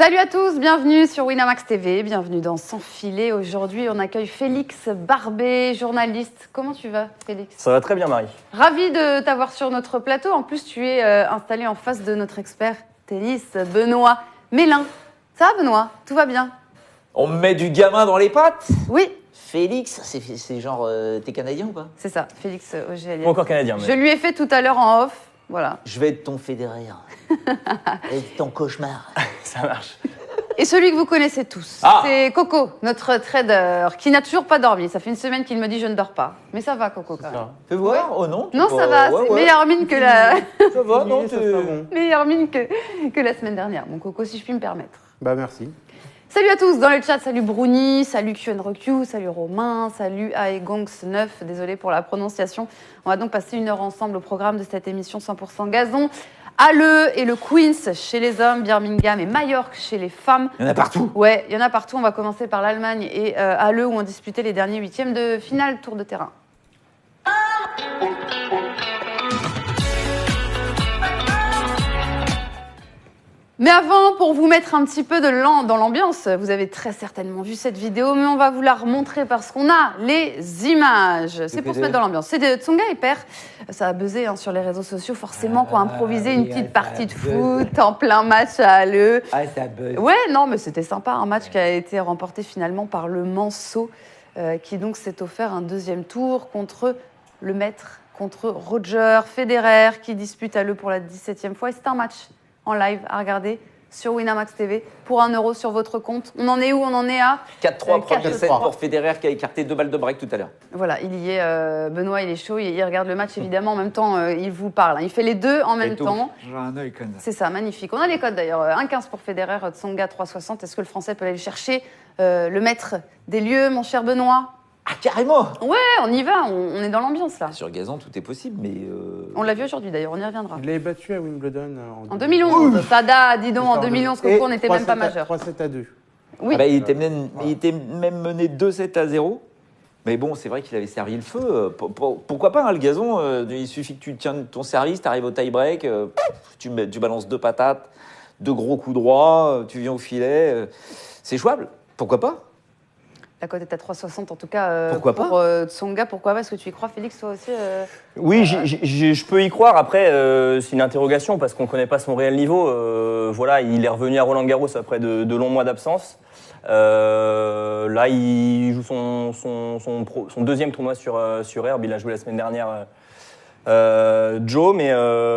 Salut à tous, bienvenue sur Winamax TV, bienvenue dans Sans Filet. Aujourd'hui, on accueille Félix Barbet, journaliste. Comment tu vas, Félix? Ça va très bien, Marie. Ravi de t'avoir sur notre plateau. En plus, tu es installé en face de notre expert tennis, Benoît Mélin. Ça va, Benoît? Tout va bien? On me met du gamin dans les pattes? Oui. Félix, c'est genre, t'es canadien ou pas? C'est ça, Félix Auger-Aliassime. Pas encore canadien. Mais... Je lui ai fait tout à l'heure en off. Voilà. Je vais être ton Federer. Et ton cauchemar. Ça marche. Et celui que vous connaissez tous, c'est Coco, notre trader, qui n'a toujours pas dormi. Ça fait une semaine qu'il me dit je ne dors pas. Mais ça va, Coco, quand même. Fais voir? Oh non? Non, ça va, c'est meilleure mine que la... Ça va, non? meilleure mine que la semaine dernière. Mon Coco, si je puis me permettre. Bah merci. Salut à tous dans le chat, salut Bruni, salut QNRQ, salut Romain, salut Aegonx9, désolé pour la prononciation. On va donc passer une heure ensemble au programme de cette émission 100% gazon. Halle et le Queens chez les hommes, Birmingham et Majorque chez les femmes. Il y en a partout. Ouais, il y en a partout. On va commencer par l'Allemagne et Halle où on disputait les derniers huitièmes de finale tour de terrain. Mais avant, pour vous mettre un petit peu dans l'ambiance, vous avez très certainement vu cette vidéo, mais on va vous la remontrer parce qu'on a les images. C'est pour se mettre dans l'ambiance. C'est de Tsonga et Père. Ça a buzzé sur les réseaux sociaux, forcément, qu'on a improvisé une petite partie de foot en plein match à Halle. Ah, ça buzz. Ouais, non, mais c'était sympa. Un match qui a été remporté finalement par le Manceau, qui donc s'est offert un deuxième tour contre le maître, contre Roger Federer, qui dispute Halle pour la 17e fois. Et c'est un match en live à regarder sur Winamax TV pour 1 € sur votre compte. On en est où? On en est à 4-3, premier set pour Federer qui a écarté 2 balles de break tout à l'heure. Voilà, il y est, Benoît, il est chaud, il regarde le match évidemment, en même temps, il vous parle. Il fait les deux en même temps. J'ai un œil comme ça. C'est ça, magnifique. On a les codes d'ailleurs, 1,15 pour Federer, Tsonga 3,60. Est-ce que le Français peut aller chercher le maître des lieux, mon cher Benoît? Ah, carrément! Ouais, on y va, on est dans l'ambiance là. Sur gazon, tout est possible, mais... On l'a vu aujourd'hui d'ailleurs, on y reviendra. Il l'avait battu à Wimbledon En 2011, Sada, dis donc, en 2011, Coco, on n'était même pas majeur. 3-7-2. Oui. Ah bah, il était même mené 2-7-0. Mais bon, c'est vrai qu'il avait servi le feu. Pourquoi pas, le gazon, il suffit que tu tiennes ton service, tu arrives au tie-break, tu balances 2 patates, 2 gros coups droits, tu viens au filet. C'est jouable. Pourquoi pas? La cote est à 3,60 en tout cas. Pourquoi pour Tsonga, pourquoi pas? Est-ce que tu y crois, Félix, toi aussi Oui, je peux y croire. Après, c'est une interrogation parce qu'on ne connaît pas son réel niveau. Voilà, il est revenu à Roland-Garros après de longs mois d'absence. Là, il joue son deuxième tournoi sur herbe. Il a joué la semaine dernière Joe. Mais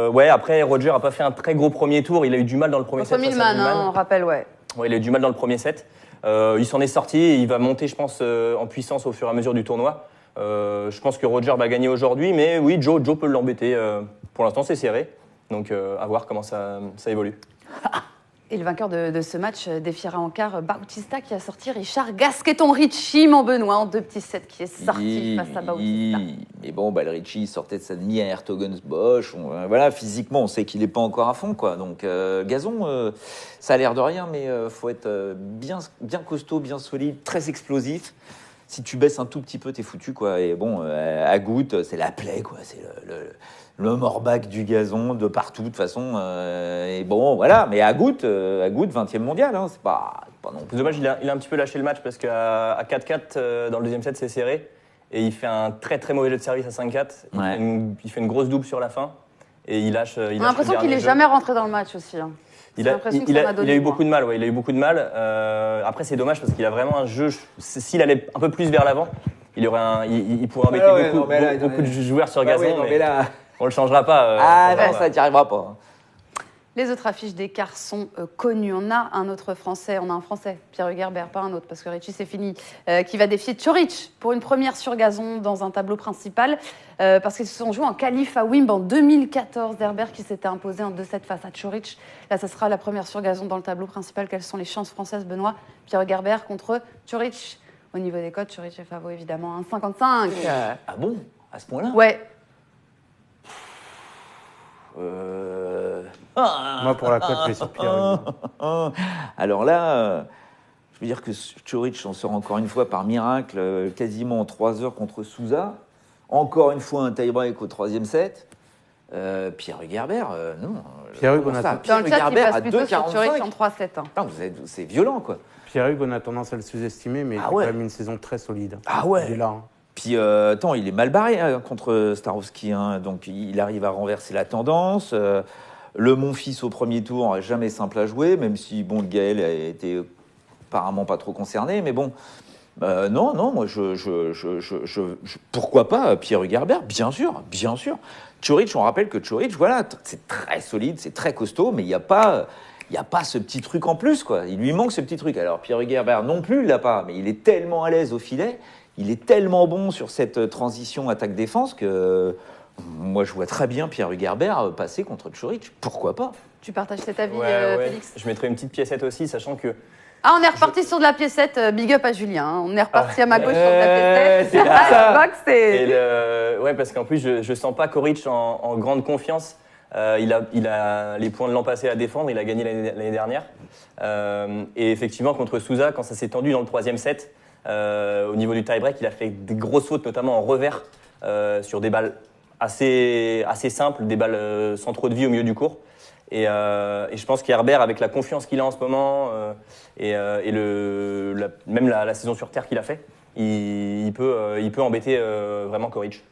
ouais, après, Roger n'a pas fait un très gros premier tour. Il a eu du mal dans le premier set. Milman, on rappelle, ouais. Ouais, il a eu du mal dans le premier set. Il s'en est sorti et il va monter, je pense, en puissance au fur et à mesure du tournoi. Je pense que Roger va gagner aujourd'hui, mais oui, Joe peut l'embêter. Pour l'instant, c'est serré. Donc, à voir comment ça évolue. Et le vainqueur de ce match défiera en quart Bautista qui a sorti Richard Gasqueton-Ricci, mon Benoît, en 2 petits sets qui est sorti face à Bautista. Mais bon, le Ricci sortait de sa demi à Hertogens-Bosch. Voilà, physiquement, on sait qu'il n'est pas encore à fond, quoi. Donc, gazon, ça a l'air de rien, mais faut être bien costaud, bien solide, très explosif. Si tu baisses un tout petit peu, t'es foutu, quoi. Et bon, à goutte, c'est la plaie, quoi. C'est le Morbac du gazon de partout, de toute façon. Et bon, voilà. Mais à goutte, 20e mondial, hein, c'est pas non plus. C'est dommage, il a un petit peu lâché le match parce qu'à 4-4, dans le deuxième set, c'est serré. Et il fait un très très mauvais jeu de service à 5-4. Ouais. Il fait une grosse double sur la fin. Et il lâche. On a l'impression qu'il n'est jamais rentré dans le match aussi. Hein. Il a eu beaucoup de mal, ouais. Il a eu beaucoup de mal. Après, c'est dommage parce qu'il a vraiment un jeu. S'il allait un peu plus vers l'avant, il pourrait embêter beaucoup de joueurs sur gazon. Mais là... On le changera pas. Non, ça n'y arrivera pas. Les autres affiches d'écart sont connues. On a un Français, Pierre Hugerbert, pas un autre, parce que Ricci c'est fini, qui va défier Ćorić pour une première sur gazon dans un tableau principal, parce qu'ils se sont joués en qualif à Wimb en 2014. Herbert qui s'était imposé en 2-7 face à Ćorić. Là, ça sera la première sur gazon dans le tableau principal. Quelles sont les chances françaises, Benoît? Pierre Hugerbert contre Ćorić. Au niveau des cotes, Ćorić est favori évidemment, 1,55. Ah bon? À ce point-là? Ouais. Moi, pour la cote, je vais sur Pierre. Alors là, je veux dire que Ćorić en sort encore une fois par miracle, quasiment en 3 heures contre Sousa. Encore une fois, un tie-break au 3e set. Pierre-Hugues Herbert, non. Pierre-Hugues, Comment on a ça, tout- Dans le chat, il Herbert passe à plutôt sur Chorich 2,45. en 3-7. hein. Putain, c'est violent, quoi. Pierre-Hugues, on a tendance à le sous-estimer, mais il Ah fait ouais. quand même une saison très solide. Ah ouais. Il est là. hein. Puis, attends, il est mal barré contre Starowski, hein, donc il arrive à renverser la tendance. Le Monfils au premier tour, jamais simple à jouer, même si, bon, le Gaël a été apparemment pas trop concerné, mais bon. Non, moi, pourquoi pas Pierre-Hugues Herbert, bien sûr. Chorich, on rappelle que Chorich, voilà, c'est très solide, c'est très costaud, mais il n'y a pas ce petit truc en plus, quoi. Il lui manque ce petit truc. Alors, Pierre-Hugues Herbert non plus, il l'a pas, mais il est tellement à l'aise au filet, il est tellement bon sur cette transition attaque-défense que moi, je vois très bien Pierre-Hugues Herbert passer contre Chorich. Pourquoi pas? Tu partages cet avis, Ouais. Félix? Je mettrais une petite piécette aussi, sachant que Ah, on est reparti sur de la piécette. Big up à Julien. hein. On est reparti à ma gauche sur de la piécette. c'est Ah, ça. le box, c'est- Ouais, parce qu'en plus, je sens pas Koric en grande confiance. Il a les points de l'an passé à défendre, il a gagné l'année dernière. Et effectivement, contre Souza, quand ça s'est tendu dans le troisième set, au niveau du tie-break, il a fait des grosses fautes, notamment en revers, sur des balles assez simples, des balles sans trop de vie au milieu du court. Et je pense qu'Herbert, avec la confiance qu'il a en ce moment, même la saison sur terre qu'il a fait, il peut embêter vraiment Koric.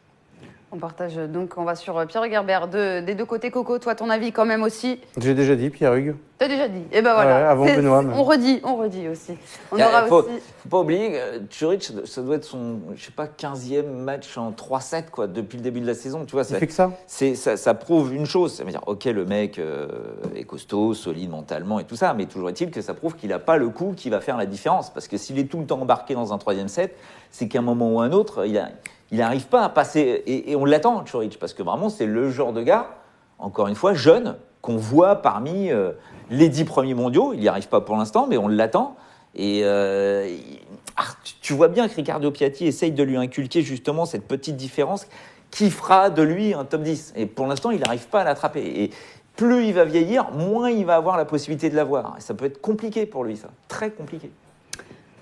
On partage donc, on va sur Pierre-Hugues Herbert des deux côtés. Coco, toi, ton avis quand même aussi? J'ai déjà dit, Pierre-Hugues. T'as déjà dit. Et ben voilà. Ouais, avant C'est- Benoît, même. On redit aussi. On aura faut, aussi. faut pas oublier, Chorich, ça doit être son, je sais pas, 15e match en 3-7, quoi, depuis le début de la saison. Tu vois, Il fait que ça. ça prouve une chose. Ça veut dire, ok, le mec est costaud, solide mentalement et tout ça, mais toujours est-il que ça prouve qu'il n'a pas le coup qui va faire la différence. Parce que s'il est tout le temps embarqué dans un troisième set, c'est qu'à un moment ou un autre, il n'arrive pas à passer. Et on l'attend, Chorich, parce que vraiment, c'est le genre de gars, encore une fois, jeune, qu'on voit parmi les 10 premiers mondiaux. Il n'y arrive pas pour l'instant, mais on l'attend. Et tu vois bien que Riccardo Piatti essaye de lui inculquer justement cette petite différence qui fera de lui un top 10. Et pour l'instant, il n'arrive pas à l'attraper. Et plus il va vieillir, moins il va avoir la possibilité de l'avoir. Et ça peut être compliqué pour lui, ça. Très compliqué.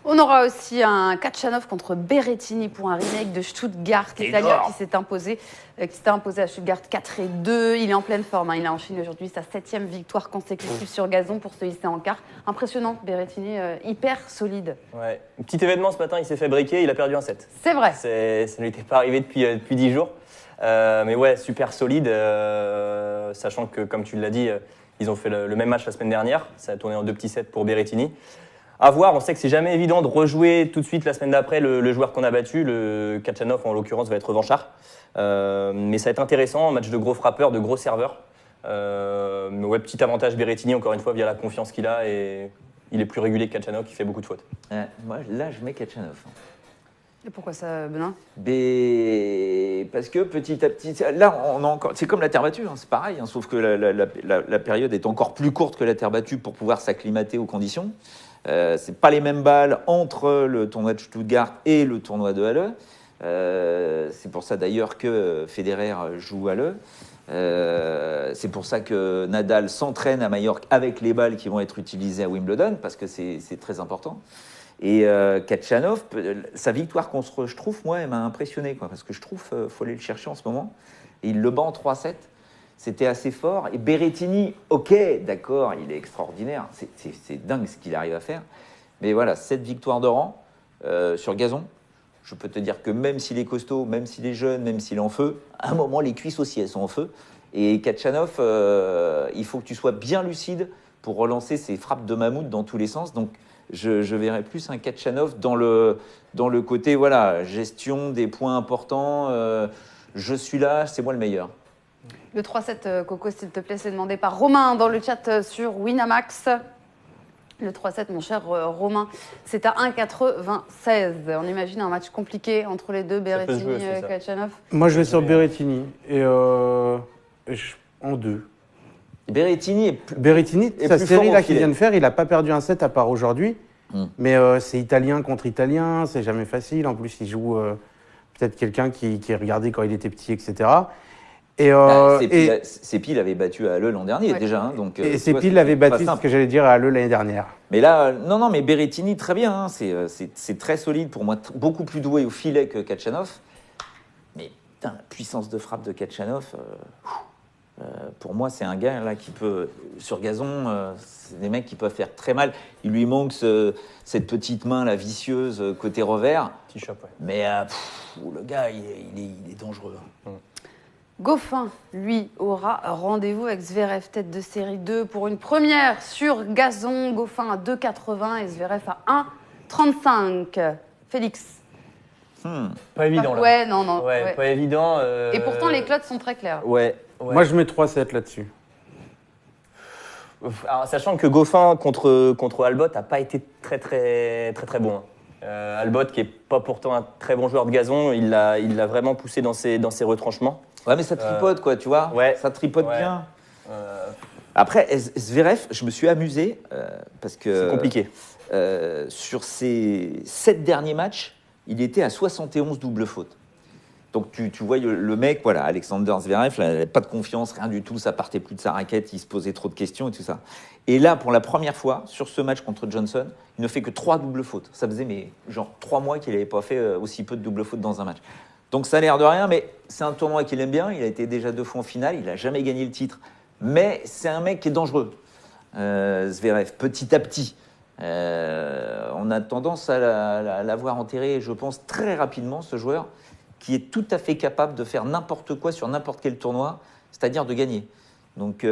On aura aussi un Kachanov contre Berrettini pour un remake de Stuttgart, italien qui s'est imposé à Stuttgart 4-2. Il est en pleine forme. hein. Il a enchaîné aujourd'hui sa 7e victoire consécutive sur gazon pour se hisser en quart. Impressionnant, Berrettini, hyper solide. Ouais. Petit événement ce matin, il s'est fait briquer, il a perdu un set. C'est vrai. Ça ne lui était pas arrivé depuis 10 jours. Mais ouais, super solide, sachant que, comme tu l'as dit, ils ont fait le même match la semaine dernière. Ça a tourné en 2 petits sets pour Berrettini. À voir, on sait que c'est jamais évident de rejouer tout de suite la semaine d'après le joueur qu'on a battu. Le Kachanov, en l'occurrence, va être revanchard. Mais ça va être intéressant, un match de gros frappeurs, de gros serveurs. Mais ouais, petit avantage Berrettini, encore une fois, via la confiance qu'il a. Et il est plus régulier que Kachanov, qui fait beaucoup de fautes. Moi, là, je mets Kachanov. Et pourquoi ça, Benoît? Parce que petit à petit, là, on a encore, c'est comme la terre battue, hein, c'est pareil, hein, sauf que la période est encore plus courte que la terre battue pour pouvoir s'acclimater aux conditions. C'est pas les mêmes balles entre le tournoi de Stuttgart et le tournoi de Halle. C'est pour ça d'ailleurs que Federer joue à Halle. C'est pour ça que Nadal s'entraîne à Majorque avec les balles qui vont être utilisées à Wimbledon, parce que c'est très important. Et Kachanov, sa victoire contre Struff, moi, elle m'a impressionné, quoi, parce que Struff, faut aller le chercher en ce moment. Et il le bat en 3-7. C'était assez fort. Et Berrettini, ok, d'accord, il est extraordinaire. C'est dingue ce qu'il arrive à faire. Mais voilà, 7 victoires de rang sur gazon. Je peux te dire que même s'il est costaud, même s'il est jeune, même s'il est en feu, à un moment, les cuisses aussi, elles sont en feu. Et Kachanov, il faut que tu sois bien lucide pour relancer ses frappes de mammouth dans tous les sens. Donc, je verrais plus un Kachanov dans le côté, voilà, gestion des points importants. Je suis là, c'est moi le meilleur. Le 3-7, Coco, s'il te plaît, c'est demandé par Romain dans le chat sur Winamax. Le 3-7, mon cher Romain, c'est à 1,96. On imagine un match compliqué entre les deux, Berrettini et Kachanov. Moi, je vais sur Berrettini et en 2. Berrettini Berrettini, est sa plus série fort là au qu'il filet. vient de faire, il n'a pas perdu un set à part aujourd'hui. Mais c'est italien contre italien, c'est jamais facile. En plus, il joue peut-être quelqu'un qui regardait quand il était petit, etc. Sepi l'avait battu à Halle l'an dernier déjà. Hein, donc, et tu Sepi vois, l'avait c'est pas battu, simple. ce que j'allais dire, à Halle l'année dernière. Mais là, non, mais Berrettini, très bien. Hein, c'est très solide pour moi, beaucoup plus doué au filet que Kachanov. Mais putain, la puissance de frappe de Kachanov, Pour moi, c'est un gars là qui peut, sur gazon, c'est des mecs qui peuvent faire très mal. Il lui manque cette petite main là vicieuse côté revers. Petit chop, ouais. Mais le gars, il est dangereux. Goffin, lui, aura rendez-vous avec Zverev, tête de série 2, pour une première sur gazon. Goffin à 2,80 et Zverev à 1,35. Félix. Pas évident, là. Ouais, non. Ouais, Ouais. pas évident. Et pourtant, les clottes sont très claires. Ouais. Moi, je mets 3-7 là-dessus. Alors, sachant que Goffin contre Albot n'a pas été très bon. Albot, qui n'est pas pourtant un très bon joueur de gazon, il l'a vraiment poussé dans ses retranchements. Ouais, mais ça tripote, quoi, tu vois. Ouais. Ça tripote Ouais. bien. Après, Zverev, je me suis amusé parce que... C'est compliqué. Sur ses 7 derniers matchs, il était à 71 double fautes. Donc tu vois le mec, voilà, Alexander Zverev, il n'avait pas de confiance, rien du tout, ça partait plus de sa raquette, il se posait trop de questions et tout ça. Et là, pour la première fois, sur ce match contre Johnson, il ne fait que 3 doubles fautes. Ça faisait genre 3 mois qu'il n'avait pas fait aussi peu de double fautes dans un match. Donc ça a l'air de rien, mais c'est un tournoi qu'il aime bien, il a été déjà 2 fois en finale, il n'a jamais gagné le titre. Mais c'est un mec qui est dangereux, Zverev, petit à petit. On a tendance à l'avoir enterré, je pense, très rapidement, ce joueur, qui est tout à fait capable de faire n'importe quoi sur n'importe quel tournoi, c'est-à-dire de gagner. Donc,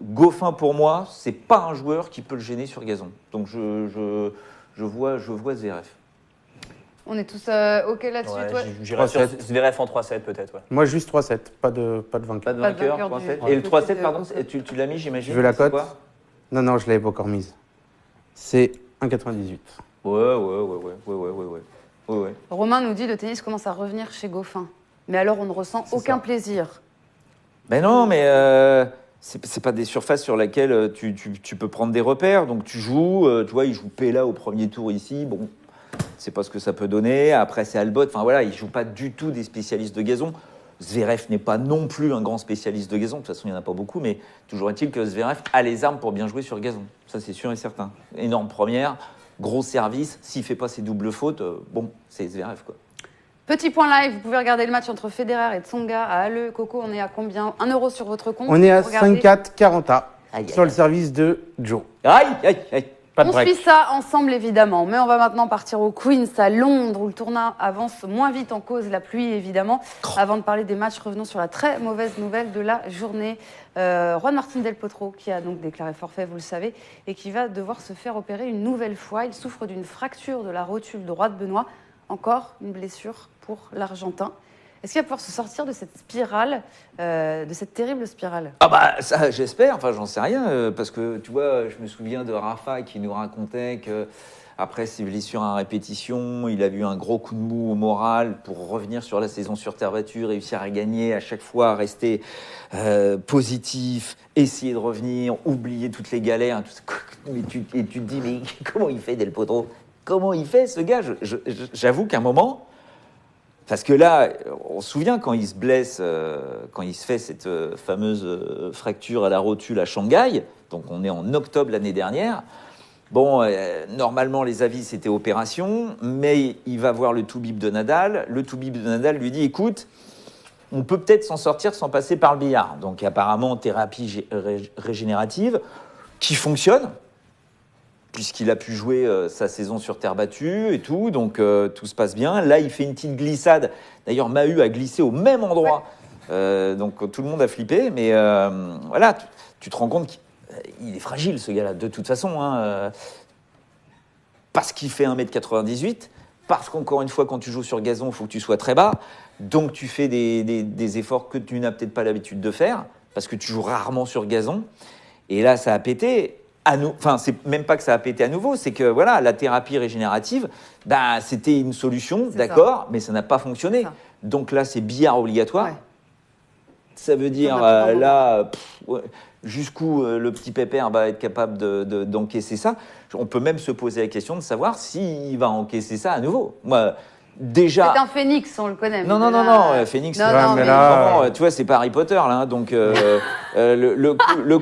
Goffin, pour moi, c'est pas un joueur qui peut le gêner sur gazon. Donc, je vois Zverev. On est tous OK là-dessus, Ouais, toi j'irais sur 3-7. Zverev en 3-7 peut-être. Ouais. Moi, juste 3-7, pas de vainqueur. Pas de Pas de vainqueur, vainqueur 3-7. du- Et le 3-7, du- pardon, tu l'as mis, j'imagine. Je veux la C'est cote. quoi Non, je l'avais pas encore mise. C'est 1,98. Ouais. Romain nous dit le tennis commence à revenir chez Goffin. Mais alors, on ne ressent aucun ça. plaisir. Ben non, mais c'est pas des surfaces sur lesquelles tu peux prendre des repères. Donc tu joues, tu vois, il joue Pella au premier tour ici. Bon, c'est pas ce que ça peut donner. Après, c'est Albot. Enfin voilà, il joue pas du tout des spécialistes de gazon. Zverev n'est pas non plus un grand spécialiste de gazon. De toute façon, il n'y en a pas beaucoup. Mais toujours est-il que Zverev a les armes pour bien jouer sur gazon. Ça, c'est sûr et certain. Énorme première, gros service. S'il fait pas ses doubles fautes, bon, c'est Zverev, quoi. Petit point live, vous pouvez regarder le match entre Federer et Tsonga à Halle. Coco, on est à combien 1 euro sur votre compte. On est à Regardez. 5-4, 40 Aïe, sur le service de Joe. Aïe. Pas de On break. suit ça ensemble évidemment, mais on va maintenant partir au Queens à Londres où le tournoi avance moins vite en cause la pluie évidemment. Avant de parler des matchs, revenons sur la très mauvaise nouvelle de la journée. Juan Martín del Potro qui a donc déclaré forfait, vous le savez, et qui va devoir se faire opérer une nouvelle fois. Il souffre d'une fracture de la rotule droite, Benoît. Encore une blessure pour l'Argentin. Est-ce qu'il va pouvoir se sortir de cette spirale, de cette terrible spirale? Ah bah ça j'espère, enfin j'en sais rien, parce que tu vois, je me souviens de Rafa qui nous racontait que après ses blessures à répétition, il a eu un gros coup de mou au moral pour revenir sur la saison sur terre battue, réussir à gagner à chaque fois, rester positif, essayer de revenir, oublier toutes les galères, tout ça. Mais tu te dis mais comment il fait Del Potro? Comment il fait ce gars? J'avoue qu'à un moment... Parce que là, on se souvient quand il se blesse, quand il se fait cette fameuse fracture à la rotule à Shanghai, donc on est en octobre l'année dernière. Bon, normalement les avis c'était opération, mais il va voir le toubib de Nadal. Le toubib de Nadal lui dit, écoute, on peut peut-être s'en sortir sans passer par le billard. Donc apparemment thérapie régénérative qui fonctionne, puisqu'il a pu jouer sa saison sur terre battue et tout, donc tout se passe bien. Là, il fait une petite glissade. D'ailleurs, Mahut a glissé au même endroit, donc tout le monde a flippé. Mais voilà, tu te rends compte qu'il est fragile, ce gars-là, de toute façon. Parce qu'il fait 1m98, parce qu'encore une fois, quand tu joues sur gazon, il faut que tu sois très bas. Donc, tu fais des efforts que tu n'as peut-être pas l'habitude de faire, parce que tu joues rarement sur gazon. Et là, ça a pété. Enfin, c'est même pas que ça a pété à nouveau, c'est que voilà, la thérapie régénérative, bah, c'était une solution, d'accord, mais ça n'a pas fonctionné. Donc là, c'est billard obligatoire. Ouais. Ça veut dire jusqu'où le petit pépère va être capable d'encaisser ça. On peut même se poser la question de savoir s'il va encaisser ça à nouveau. Moi, déjà. C'est un phénix, on le connaît. Non, Phoenix, Non, c'est non, mais vraiment, tu vois, c'est pas Harry Potter, là. Hein, donc, le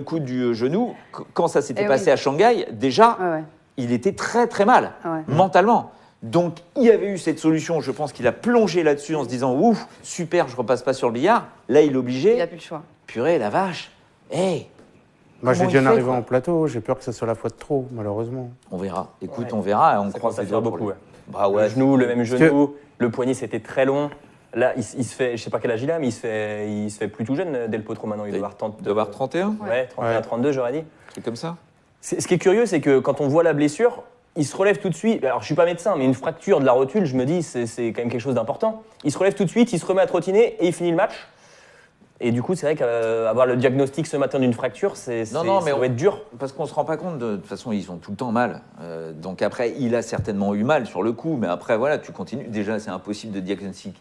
coup du genou, quand ça s'était passé à Shanghai, déjà, Ouais. il était très, très mal, Ouais. mentalement. Donc, il y avait eu cette solution. Je pense qu'il a plongé là-dessus en se disant « Ouf, super, je repasse pas sur le billard. » Là, il est obligé. Il n'a plus le choix. Purée, la vache. Hey, Moi, j'ai comment dit en il fait, arrivant quoi en plateau, j'ai peur que ça soit la fois de trop, malheureusement. On verra. Écoute, Ouais. on verra. On Ça croise commence à les faire doigts pour beaucoup. lui. Ouais. Bah ouais. Le genou, le même que- genou, le poignet c'était très long. Là, il se fait, je sais pas quel âge il a, mais il se fait plus tout jeune, Del Potro maintenant. Il doit avoir 30, Il doit avoir 31, Ouais, 31, Ouais. 32, j'aurais dit. c'est comme ça. Ce qui est curieux, c'est que quand on voit la blessure, il se relève tout de suite. Alors, je suis pas médecin, mais une fracture de la rotule, je me dis, c'est quand même quelque chose d'important. Il se relève tout de suite, il se remet à trottiner et il finit le match. Et du coup, c'est vrai qu'avoir le diagnostic ce matin d'une fracture, Non, mais ça doit être dur. Parce qu'on se rend pas compte, de toute façon, ils ont tout le temps mal. Donc après, il a certainement eu mal sur le coup, mais après, voilà, tu continues. Déjà, c'est impossible de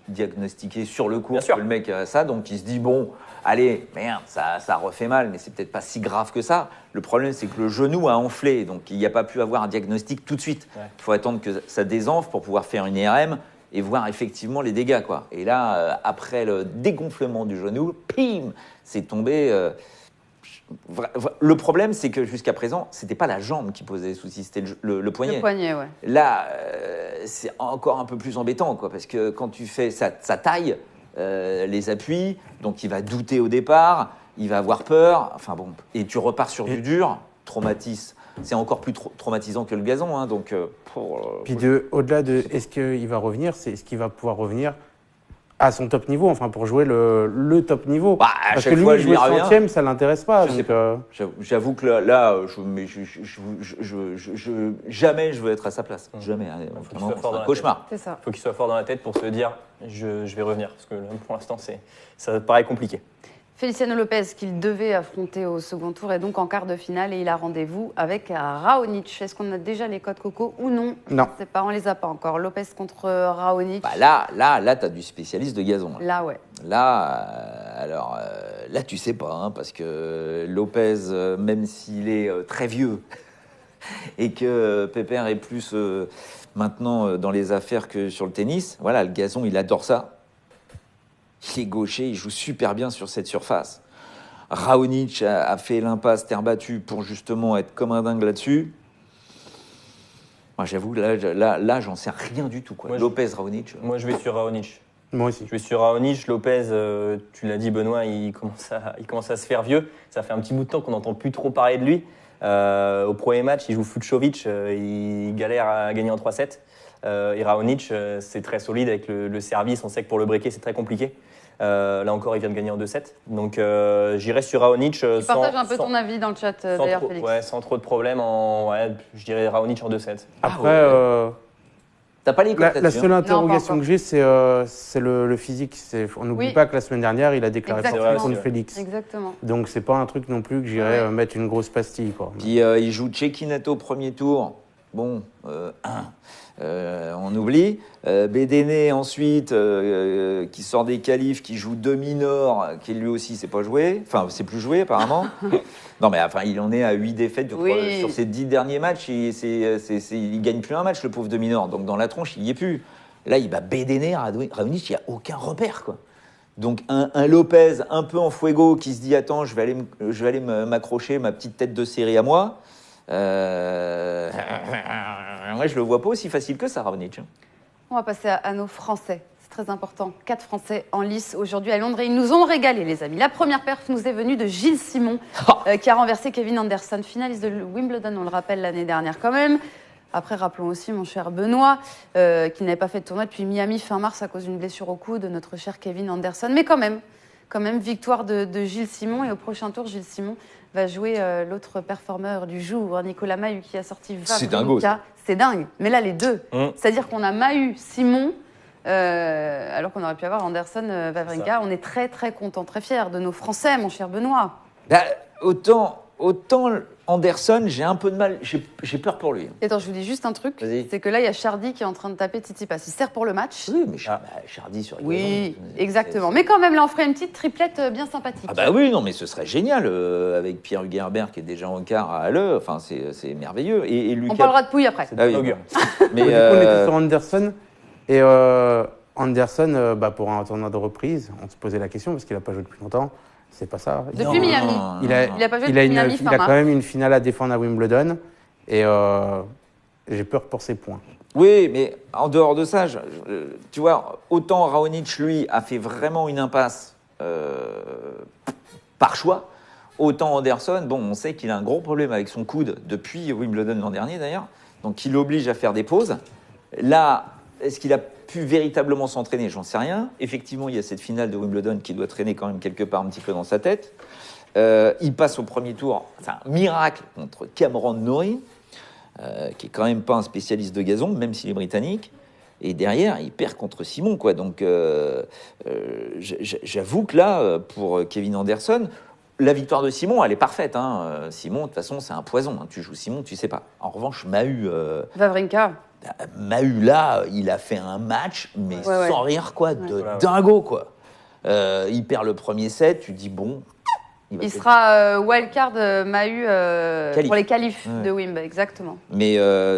diagnostiquer sur le coup Bien sûr. que le mec a ça, donc il se dit, bon, allez, merde, ça refait mal, mais c'est peut-être pas si grave que ça. Le problème, c'est que le genou a enflé, donc il n'y a pas pu avoir un diagnostic tout de suite. Ouais. Il faut attendre que ça désenfle pour pouvoir faire une IRM et voir effectivement les dégâts, quoi. Et là, après le dégonflement du genou, pim, c'est tombé. Le problème, c'est que jusqu'à présent, c'était pas la jambe qui posait souci, c'était le poignet. Le poignet, ouais. Là, c'est encore un peu plus embêtant, quoi, parce que quand tu fais sa taille, les appuis, donc il va douter au départ, il va avoir peur, enfin bon, et tu repars sur du dur, traumatisme. C'est encore plus traumatisant que le gazon, hein, donc. Puis au-delà de est-ce qu'il va revenir, c'est est-ce qu'il va pouvoir revenir à son top niveau, enfin pour jouer le top niveau. Bah, à Parce chaque que lui, fois, je jouer verrai bien. centième, ça l'intéresse pas. Je sais Donc, pas. J'avoue que là, jamais je veux être à sa place. Jamais. Hein, qu'il vraiment, soit fort c'est dans un la cauchemar. C'est ça. Il faut qu'il soit fort dans la tête pour se dire, je vais revenir. Parce que là, pour l'instant, ça paraît compliqué. Feliciano Lopez, qu'il devait affronter au second tour, est donc en quart de finale et il a rendez-vous avec Raonic. Est-ce qu'on a déjà les codes coco ou non? Non. Je sais pas, on les a pas encore. Lopez contre Raonic. Bah là, t'as du spécialiste de gazon. Là, ouais. Là, là, tu sais pas, hein, parce que Lopez, même s'il est très vieux et que Pépère est plus maintenant dans les affaires que sur le tennis, voilà, le gazon, il adore ça. Il est gaucher, il joue super bien sur cette surface. Raonic a fait l'impasse terre battue pour justement être comme un dingue là-dessus. Moi, j'avoue, là, j'en sais rien du tout, quoi. Moi, Lopez, Raonic. Moi, je vais sur Raonic. moi aussi. Je vais sur Raonic. Lopez, tu l'as dit, Benoît, il commence à se faire vieux. Ça fait un petit bout de temps qu'on n'entend plus trop parler de lui. Au premier match, il joue Fucsovics, il galère à gagner en 3-7. Et Raonic, c'est très solide avec le service. On sait que pour le breaker, c'est très compliqué. Là encore, il vient de gagner en 2-7. Donc, j'irai sur Raonic. Tu partages un peu ton avis dans le chat, d'ailleurs, Félix. Ouais, sans trop de problèmes. Je dirais Raonic en 2-7. Après, ouais. T'as pas les codes la là-dessus, seule hein. interrogation encore. que j'ai, c'est le physique. On n'oublie Oui. pas que la semaine dernière, il a déclaré Exactement. forfait C'est vrai contre aussi, Félix. Exactement. Donc, c'est pas un truc non plus que j'irais Ouais. mettre une grosse pastille, quoi. Puis il joue Cecchinato premier tour. Bon, on oublie. Bédéné ensuite, qui sort des qualifs, qui joue demi-nord, qui lui aussi c'est pas joué. Enfin, c'est plus joué apparemment. Non, mais enfin, il en est à 8 défaites je crois, Oui. sur ses 10 derniers matchs. Il gagne plus un match, le pauvre demi-nord. Donc dans la tronche, il y est plus. Là, il bat Bédéné, Raonic, il n'y a aucun repère, quoi. Donc un Lopez un peu en fuego qui se dit attends, je vais aller m'accrocher ma petite tête de série à moi. Moi, je le vois pas aussi facile que ça, Raonic. On va passer à nos Français. C'est très important. 4 Français en lice aujourd'hui à Londres et ils nous ont régalé, les amis. La première perf nous est venue de Gilles Simon, qui a renversé Kevin Anderson, finaliste de Wimbledon, on le rappelle, l'année dernière quand même. Après, rappelons aussi mon cher Benoît, qui n'avait pas fait de tournoi depuis Miami fin mars à cause d'une blessure au coude de notre cher Kevin Anderson. Mais quand même, victoire de Gilles Simon. Et au prochain tour, Gilles Simon va jouer l'autre performeur du jour, Nicolas Mahut, qui a sorti C'est dingo, ça. Wawrinka. C'est dingue. Mais là, les deux. C'est-à-dire qu'on a Mahut, Simon, alors qu'on aurait pu avoir Anderson, Wawrinka. On est très, très contents, très fiers de nos Français, mon cher Benoît. Bah, autant Anderson, j'ai un peu de mal, j'ai peur pour lui. Et attends, je vous dis juste un truc, Vas-y. c'est que là, il y a Chardy qui est en train de taper Tsitsipas. Il sert pour le match. Oui, mais Chardy sur les Oui, gazons, exactement. c'est- Mais quand même, là, on ferait une petite triplette bien sympathique. Ah bah oui, non, mais ce serait génial avec Pierre Hugerbert qui est déjà en quart à Halle. Enfin, c'est merveilleux. Et Lucas. On parlera de pouille après. Ah oui. Augure. Mais Du coup, on était sur Anderson. Et Anderson, pour un tournoi de reprise, on se posait la question parce qu'il n'a pas joué depuis longtemps. C'est pas ça. Depuis Miami. Il a, Il a pas joué il depuis a Miami fin quand mars. même une finale à défendre à Wimbledon. Et J'ai peur pour ses points. Oui, mais en dehors de ça, tu vois, autant Raonic, lui, a fait vraiment une impasse par choix, autant Anderson, bon, on sait qu'il a un gros problème avec son coude depuis Wimbledon l'an dernier d'ailleurs, donc il l'oblige à faire des pauses. Là, est-ce qu'il a pu véritablement s'entraîner? J'en sais rien. Effectivement, il y a cette finale de Wimbledon qui doit traîner quand même quelque part un petit peu dans sa tête. Il passe au premier tour, c'est un miracle contre Cameron Norrie, qui est quand même pas un spécialiste de gazon, même s'il est britannique. Et derrière, il perd contre Simon, quoi. Donc, j'avoue que là, pour Kevin Anderson, la victoire de Simon, elle est parfaite. Hein. Simon, de toute façon, c'est un poison. Hein. Tu joues Simon, tu sais pas. En revanche, Wawrinka. Mahut, là, il a fait un match, mais sans rire, quoi, de dingo, quoi. Il perd le premier set, tu dis, bon... Il sera wildcard Mahut pour les qualifs de Wimb, exactement. Mais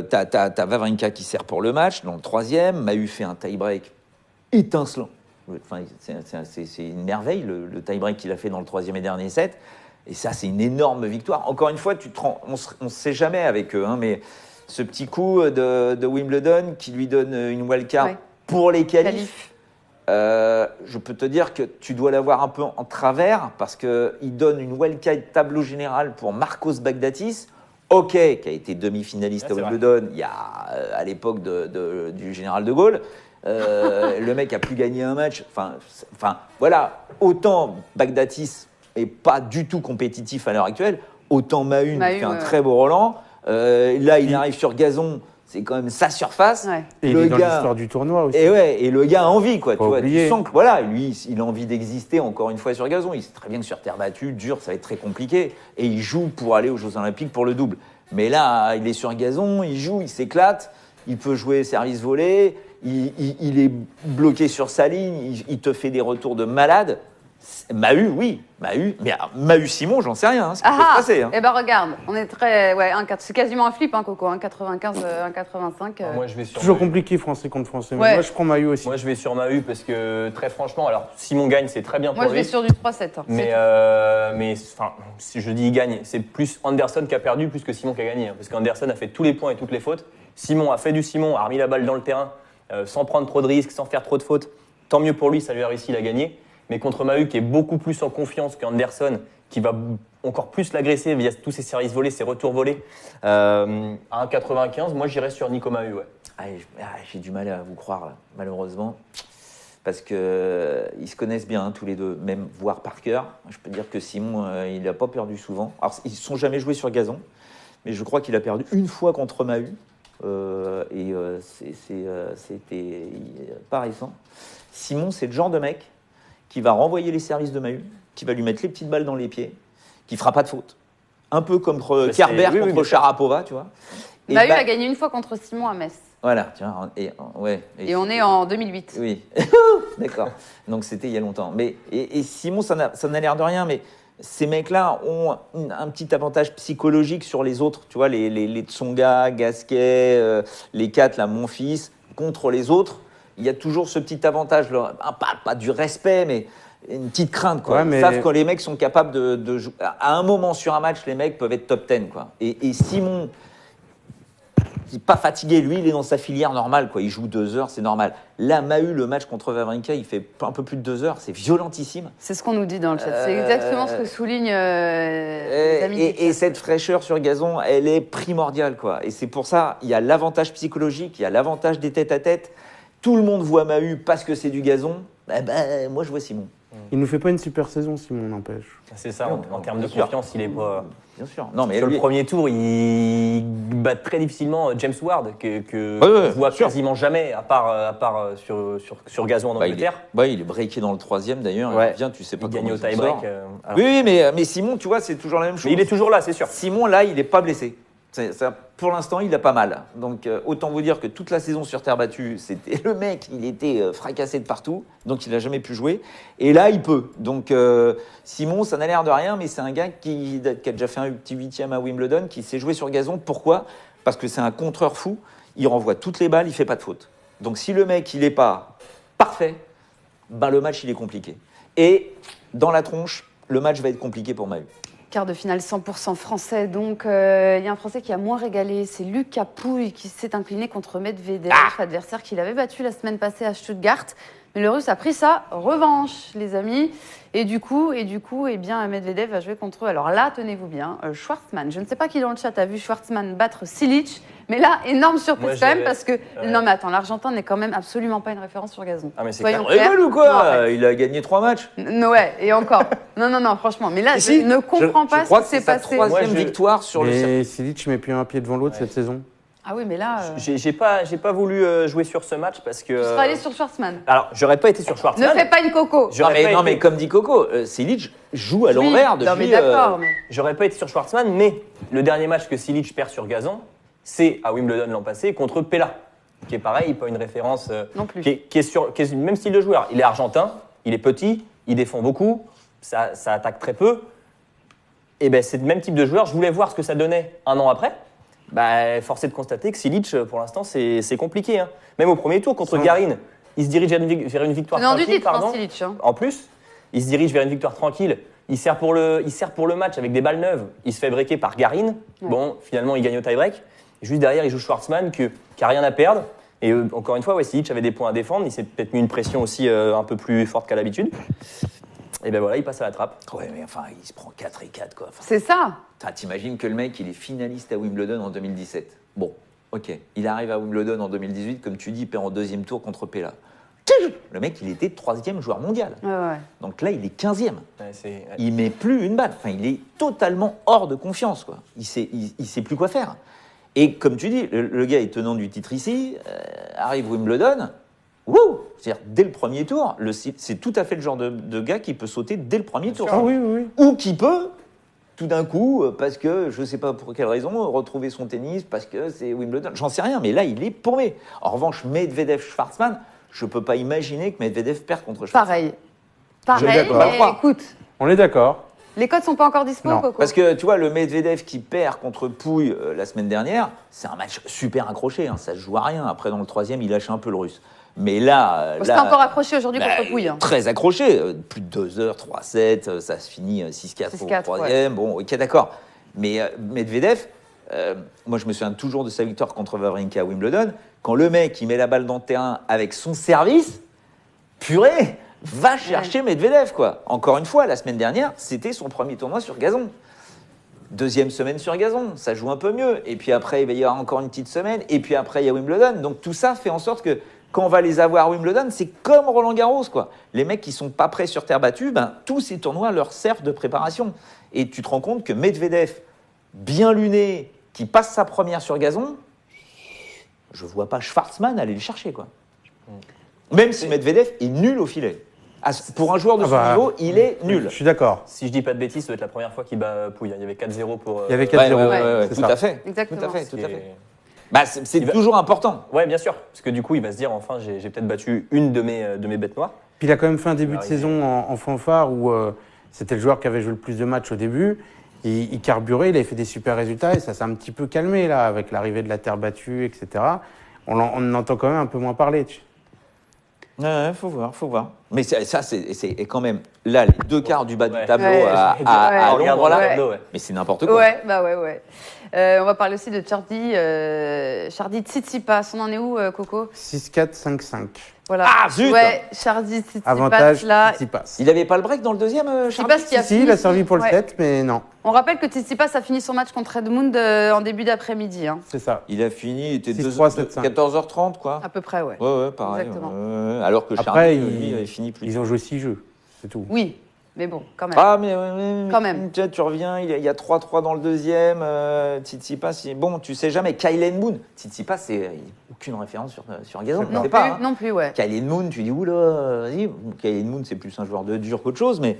t'as Wawrinka qui sert pour le match, dans le troisième. Mahut fait un tie-break étincelant. Enfin, c'est une merveille, le tie-break qu'il a fait dans le troisième et dernier set. Et ça, c'est une énorme victoire. Encore une fois, on ne sait jamais avec eux, hein, mais ce petit coup de Wimbledon qui lui donne une wildcard pour les qualifs. Je peux te dire que tu dois l'avoir un peu en travers parce qu'il donne une wildcard tableau général pour Marcos Baghdatis, qui a été demi-finaliste à Wimbledon il y a, à l'époque du général de Gaulle. Le mec a plus gagné un match. Enfin, voilà, autant Baghdatis n'est pas du tout compétitif à l'heure actuelle, autant Mahut fait un très beau Roland. Là, il arrive sur gazon. C'est quand même sa surface. Ouais. Et il est dans l'histoire du tournoi aussi. Et le gars a envie, quoi. Tu vois, tu sens que voilà, lui, il a envie d'exister encore une fois sur gazon. Il sait très bien que sur terre battue, dur, ça va être très compliqué. Et il joue pour aller aux Jeux Olympiques pour le double. Mais là, il est sur gazon, il joue, il s'éclate. Il peut jouer service volé. Il est bloqué sur sa ligne. Il te fait des retours de malade. Mahut, oui. Mahut. Mais Mahut Simon, j'en sais rien. Ce qui peut se passer. Hein. Eh ben regarde, on est très. Ouais, c'est quasiment un flip, hein, Coco. 1,95, 1,85. Moi, je vais sur toujours Mahut. compliqué français contre français. Mais moi, je prends Mahut aussi. Moi, je vais sur Mahut parce que très franchement, alors Simon gagne, c'est très bien pour lui. Moi, je vais sur du 3-7. Hein, mais si je dis il gagne, c'est plus Anderson qui a perdu plus que Simon qui a gagné. Hein, parce qu'Anderson a fait tous les points et toutes les fautes. Simon a fait du Simon, a remis la balle dans le terrain, sans prendre trop de risques, sans faire trop de fautes. Tant mieux pour lui, ça lui a réussi, il a gagné. Mais contre Mahut, qui est beaucoup plus en confiance qu'Anderson, qui va encore plus l'agresser via tous ses services volés, ses retours volés, à 1,95, moi j'irais sur Nico Mahut. Ouais. J'ai du mal à vous croire, là, malheureusement. Parce qu'ils se connaissent bien, tous les deux, même voire par cœur. Je peux dire que Simon, il n'a pas perdu souvent. Alors, ils ne sont jamais joués sur gazon, mais je crois qu'il a perdu une fois contre Mahut. C'était pas récent. Simon, c'est le genre de mec qui va renvoyer les services de Mahut, qui va lui mettre les petites balles dans les pieds, qui fera pas de faute. Un peu comme Kerber contre Sharapova, tu vois. Mahut a gagné une fois contre Simon à Metz. Voilà, tu vois. Et on est en 2008. Oui, d'accord. Donc c'était il y a longtemps. Mais, et Simon, ça n'a l'air de rien, mais ces mecs-là ont un petit avantage psychologique sur les autres. Tu vois, les Tsonga, Gasquet, les 4, là, mon fils, contre les autres. Il y a toujours ce petit avantage, là, pas du respect, mais une petite crainte. Quoi. Ils savent que les mecs sont capables de jouer. À un moment sur un match, les mecs peuvent être top 10. Quoi. Et Simon, qui n'est pas fatigué, lui, il est dans sa filière normale. Quoi. Il joue 2 heures, c'est normal. Là, Mahut, le match contre Wawrinka, il fait un peu plus de 2 heures. C'est violentissime. C'est ce qu'on nous dit dans le chat. C'est exactement ce que souligne les amis. Et cette fraîcheur sur gazon, elle est primordiale. Quoi. Et c'est pour ça, il y a l'avantage psychologique, il y a l'avantage des tête-à-tête. Tout le monde voit Mahut parce que c'est du gazon. Moi, je vois Simon. Il nous fait pas une super saison, Simon, n'empêche. C'est ça, en termes de confiance, il est pas... Bien sûr. Non, mais sur le premier tour, il bat très difficilement James Ward, que voit quasiment jamais, à part sur gazon en Angleterre. Il est breaké dans le troisième, d'ailleurs. Ouais. Il vient, tu sais pas il comment gagne au il tie-break. Oui, mais Simon, tu vois, c'est toujours la même chose. Mais il est toujours là, c'est sûr. Simon, là, il n'est pas blessé. Pour l'instant, il a pas mal. Donc, autant vous dire que toute la saison sur terre battue, c'était le mec, il était fracassé de partout, donc il n'a jamais pu jouer. Et là, il peut. Donc, Simon, ça n'a l'air de rien, mais c'est un gars qui a déjà fait un petit 8e à Wimbledon, qui sait jouer sur gazon. Pourquoi ? Parce que c'est un contreur fou. Il renvoie toutes les balles, il fait pas de faute. Donc, si le mec, il n'est pas parfait, le match, il est compliqué. Et dans la tronche, le match va être compliqué pour Mahut. Quart de finale 100% français. Donc, il y a un Français qui a moins régalé. C'est Lucas Pouille qui s'est incliné contre Medvedev, adversaire qu'il avait battu la semaine passée à Stuttgart. Mais le Russe a pris sa revanche, les amis. Et du coup, eh bien, Medvedev va jouer contre eux. Alors là, tenez-vous bien, Schwartzmann. Je ne sais pas qui dans le chat a vu Schwartzmann battre Cilic. Mais là, énorme surprise Moi, quand même j'avais- parce que... Non mais attends, l'Argentin n'est quand même absolument pas une référence sur gazon. Ah, mais c'est Soyons On clairs. rigole ou Non, quoi arrête. Il a gagné 3 matchs. Ouais, et encore. Non, franchement. Mais là, je ne comprends pas je crois ce que qui c'est s'est sa passé. troisième Moi, je- victoire sur le circuit. Mais Silic met plus un pied devant l'autre Ouais. cette saison. Ah oui, mais là, J'ai pas voulu jouer sur ce match parce que. tu serais allé sur Schwartzmann. Alors, j'aurais pas été sur Ne Schwartzmann. fais pas une coco. J'aurais pas été- Comme dit Coco, Silic joue à l'envers Oui, depuis. non, mais d'accord. Mais... J'aurais pas été sur Schwartzmann, mais le dernier match que Cilic perd sur gazon, c'est à Wimbledon l'an passé contre Pella, qui est pareil, pas une référence. Non plus. Qui est même style de joueur. Il est argentin, il est petit, il défend beaucoup, ça attaque très peu. Et ben c'est le même type de joueur. Je voulais voir ce que ça donnait un an après. Bah, force est de constater que Cilic, pour l'instant, c'est compliqué. Hein. Même au premier tour contre Garin, il se dirige vers une victoire Non, du tranquille. titre, Pardon. Cilic. Hein. En plus, il se dirige vers une victoire tranquille. Il sert pour le match avec des balles neuves. Il se fait breaker par Garin. Ouais. Bon, finalement, il gagne au tie-break. Juste derrière, il joue Schwartzmann qui a rien à perdre. Et encore une fois, Silic avait des points à défendre. Il s'est peut-être mis une pression aussi un peu plus forte qu'à l'habitude. Et ben voilà, il passe à la trappe. Ouais, mais enfin, il se prend 4 et 4, quoi. Enfin, C'est ça. t'imagines que le mec, il est finaliste à Wimbledon en 2017. Bon, ok. Il arrive à Wimbledon en 2018, comme tu dis, il perd en deuxième tour contre Pella. Le mec, il était 3e joueur mondial. Ouais. Donc là, il est 15e. Ouais, Il met plus une balle. Enfin, il est totalement hors de confiance, quoi. Il sait plus quoi faire. Et comme tu dis, le gars est tenant du titre ici, arrive Wimbledon, wouh! C'est-à-dire, dès le premier tour, c'est tout à fait le genre de gars qui peut sauter dès le premier tour. Ah oui, oui, oui. Ou qui peut, tout d'un coup, parce que, je ne sais pas pour quelle raison, retrouver son tennis, parce que c'est Wimbledon. J'en sais rien, mais là, il est paumé. En revanche, Medvedev-Schwartzmann, je ne peux pas imaginer que Medvedev perde contre Schwartzmann. Pareil, d'accord. Pas le mais croire. écoute, On est d'accord. les codes sont pas encore dispo, Non, Coco. Parce que, tu vois, le Medvedev qui perd contre Pouille la semaine dernière, c'est un match super accroché. Hein, ça ne se joue à rien. Après, dans le troisième, il lâche un peu le russe. Mais là... C'était encore accroché aujourd'hui bah, contre Pouille. Hein. Très accroché. Plus de 2 heures, 3-7. Ça se finit 6-4 au 6-4, troisième. Bon, ok, d'accord. Mais Medvedev, moi, je me souviens toujours de sa victoire contre Wawrinka à Wimbledon. Quand le mec, il met la balle dans le terrain avec son service, purée, va chercher Medvedev, quoi. Encore une fois, la semaine dernière, c'était son premier tournoi sur gazon. Deuxième semaine sur gazon, ça joue un peu mieux. Et puis après, il va y avoir encore une petite semaine. Et puis après, il y a Wimbledon. Donc tout ça fait en sorte que quand on va les avoir à Wimbledon, c'est comme Roland-Garros, quoi. Les mecs qui sont pas prêts sur terre battue, ben, tous ces tournois leur servent de préparation. Et tu te rends compte que Medvedev, bien luné, qui passe sa première sur gazon, je vois pas Schwartzmann aller le chercher, quoi. Même si Medvedev est nul au filet. Pour un joueur de son niveau, il est nul. Je suis d'accord. Si je dis pas de bêtises, ça doit être la première fois qu'il bat Pouille. Il y avait 4-0 pour. Il y avait 4-0. Ouais, c'est tout ça. à fait. Exactement. Tout à fait, tout à Et- fait. Bah, c'est Il va- toujours important. Ouais, bien sûr. Parce que du coup, il va se dire enfin, j'ai peut-être battu une de mes bêtes noires. Puis il a quand même fait un début de Arrivé. saison en fanfare où c'était le joueur qui avait joué le plus de matchs au début. Il carburait, il avait fait des super résultats et ça s'est un petit peu calmé là avec l'arrivée de la terre battue, etc. On en entend quand même un peu moins parler. Ouais, faut voir. Mais c'est quand même là les 2 quarts du bas du Ouais. tableau Ouais. à En regardant Londres là. le tableau, ouais. Mais c'est n'importe quoi. Ouais, bah ouais. On va parler aussi de Chardy Tsitsipas. On en est où, Coco? 6-4, 5-5. Voilà. Ah, zut. Ouais, Chardy Tsitsipas, Avantage, là. Tsitsipas. Il avait pas le break dans le deuxième, Chardy Tsitsipas qui a Si, fini il a son- servi pour le ouais. 7, mais non, On rappelle que Tsitsipas a fini son match contre Edmund en début d'après-midi, hein. c'est ça. Il a fini, il était 6-3, 7-5. 14h30 quoi. À peu près, ouais. Ouais, pareil. Exactement. Alors que Après, Chardy, lui, avait fini plus. Ils ont joué 6 jeux, c'est tout. Oui, mais bon, quand même. Ah, mais Quand même. Tu reviens, il y a 3-3 dans le deuxième. Tsitsipas, bon, tu sais jamais. Kylen Moon, Tsitsipas, il n'y a aucune référence sur un gazon. non, C'est plus, pas, hein. non plus, ouais. Kylen Moon, tu dis, oula, vas-y. Kylen Moon, c'est plus un joueur de dur qu'autre chose, mais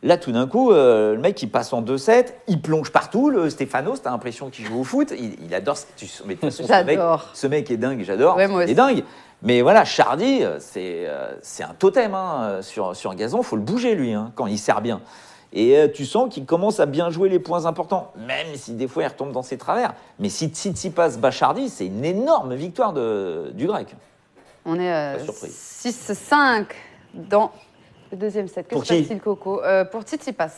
là, tout d'un coup, le mec, il passe en 2-7, il plonge partout. Le Stefanos, t'as l'impression qu'il joue au foot. Il adore. Mais de toute façon, J'adore. ce mec est dingue, j'adore. Ouais, moi Il est aussi. dingue. Mais voilà, Chardy, c'est un totem hein, sur un gazon. Il faut le bouger, lui, hein, quand il sert bien. Et tu sens qu'il commence à bien jouer les points importants, même si des fois il retombe dans ses travers. Mais si Tsitsipas bat Chardy, c'est une énorme victoire du Grec. On est Pas surpris. 6-5 dans Le deuxième set. Que Pour se qui passe-t-il, Coco Pour Tsitsipas.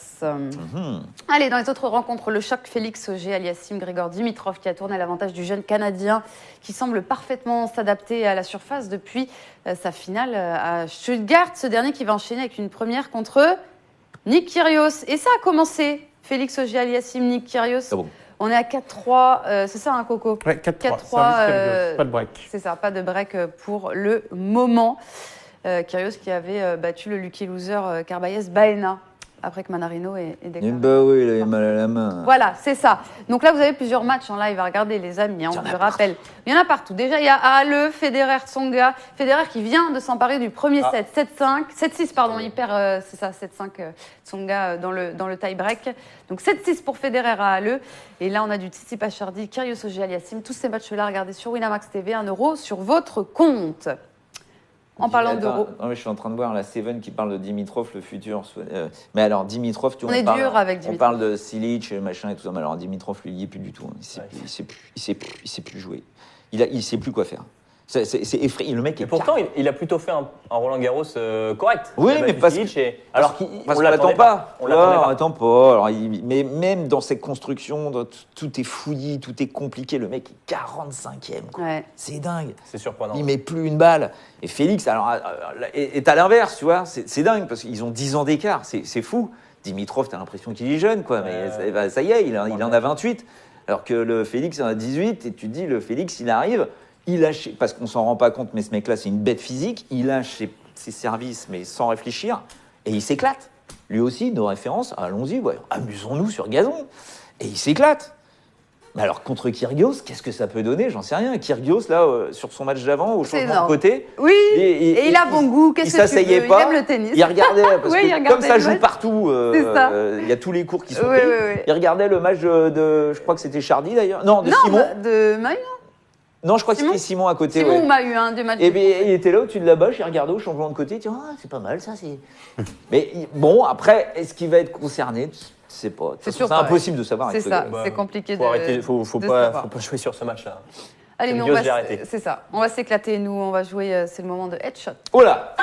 Allez, dans les autres rencontres, le choc Félix Auger-Aliassime, Grigor Dimitrov qui a tourné à l'avantage du jeune Canadien qui semble parfaitement s'adapter à la surface depuis sa finale à Stuttgart. Ce dernier qui va enchaîner avec une première contre Nick Kyrgios. Et ça a commencé. Félix Auger-Aliassime, Nick Kyrgios. Ah bon. On est à 4-3. C'est ça, Coco Ouais, 4-3. 4-3, Pas de break. C'est ça, pas de break pour le moment. Kyrgios qui avait battu le lucky loser Carballes Baena après que Manarino ait déclaré. Bah oui, il avait mal à la main. Voilà, c'est ça. Donc là, vous avez plusieurs matchs en live à regarder, les amis. On vous le rappelle. Il y en a partout. Déjà, il y a Halle, Federer, Tsonga. Federer qui vient de s'emparer du premier set. 7-5, 7-6, pardon. Il perd, c'est ça, 7-5 Tsonga dans le tie-break. Donc 7-6 pour Federer à Halle. Et là, on a du Tsitsipas Chardy, Kyrgios Auger-Aliassime. Tous ces matchs-là, regardez sur Winamax TV, 1 € sur votre compte. En parlant d'euros. Non, mais je suis en train de voir la Seven qui parle de Dimitrov, le futur. Mais alors, Dimitrov, tu vois, On est dur avec on Dimitrov. parle de Silic, machin et tout ça. Mais alors, Dimitrov, lui, il n'y est plus du tout. Hein. Il sait plus jouer. Il sait plus quoi faire. C'est effrayant. Le mec Et est pourtant, il a plutôt fait un Roland Garros correct. Oui, Il a mais battu parce Silic que- alors parce qu'on qu'on l'attend pas. On l'attendait On pas. l'attend pas. Alors, mais même dans ses constructions, tout est fouillis, tout est compliqué. Le mec est 45e. Quoi. Ouais. C'est dingue. C'est surprenant. Il met plus une balle. Et Félix, alors, est à l'inverse, tu vois. C'est dingue parce qu'ils ont 10 ans d'écart. C'est fou. Dimitrov, t'as l'impression qu'il est jeune, quoi. Mais ça y est, il en a 28. Alors que le Félix en a 18. Et tu te dis, le Félix, il arrive, il lâche, parce qu'on s'en rend pas compte, mais ce mec-là, c'est une bête physique. Il lâche ses services, mais sans réfléchir. Et il s'éclate. Lui aussi, nos références, allons-y, ouais, amusons-nous sur gazon. Et il s'éclate. Mais alors, contre Kyrgios, qu'est-ce que ça peut donner? J'en sais rien. Kyrgios, là, sur son match d'avant, au C'est changement de énorme. côté. Oui, et il a bon goût. Qu'est-ce Il que tu s'asseyait veux? pas. Il aime le tennis. Il regardait, parce Oui, il que regardait comme ça le joue match. partout, C'est ça. il y a tous les cours qui sont Oui, pris. oui, oui. Il regardait le match de je crois que c'était Chardy d'ailleurs. Non, de Non, Simon. de Mahu. Non, je crois que Simon. c'était Simon à côté. Simon ouais. ou Mahu, hein, du match. Et bien, il était là au-dessus de la bâche, il regardait au changement de côté, il dit ah, c'est pas mal ça, c'est. Mais bon, après, est-ce qu'il va être concerné? Je sais pas. De toute façon, sûr c'est pas, impossible de savoir. C'est avec ce ça, gars. Bah, c'est compliqué Faut arrêter, faut de pas savoir. jouer sur ce match-là. Allez, nous, Kyrgios, je l'ai arrêté. c'est ça. On va s'éclater, nous. On va jouer, c'est le moment de headshot. Oh là.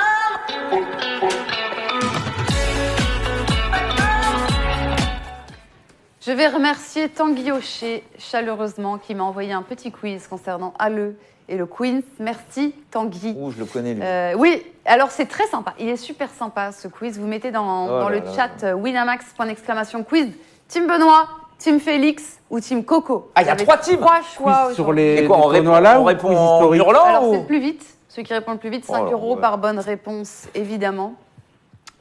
Je vais remercier Tanguy Hochet chaleureusement qui m'a envoyé un petit quiz concernant Halle et le Queens. Merci Tanguy. Oh, je le connais lui. Oui, alors c'est très sympa. Il est super sympa ce quiz. Vous mettez dans là le là. chat Winamax.quiz. Team Benoît, Team Félix ou Team Coco. Ah, il y a Vous avez 3 teams. Trois choix Quiz sur aujourd'hui. les Et quoi, on tournois là on ou répond quiz en historique hurlant Alors ou- c'est plus vite. Ceux qui répondent le plus vite, 5 Oh là, € ouais. par bonne réponse, évidemment.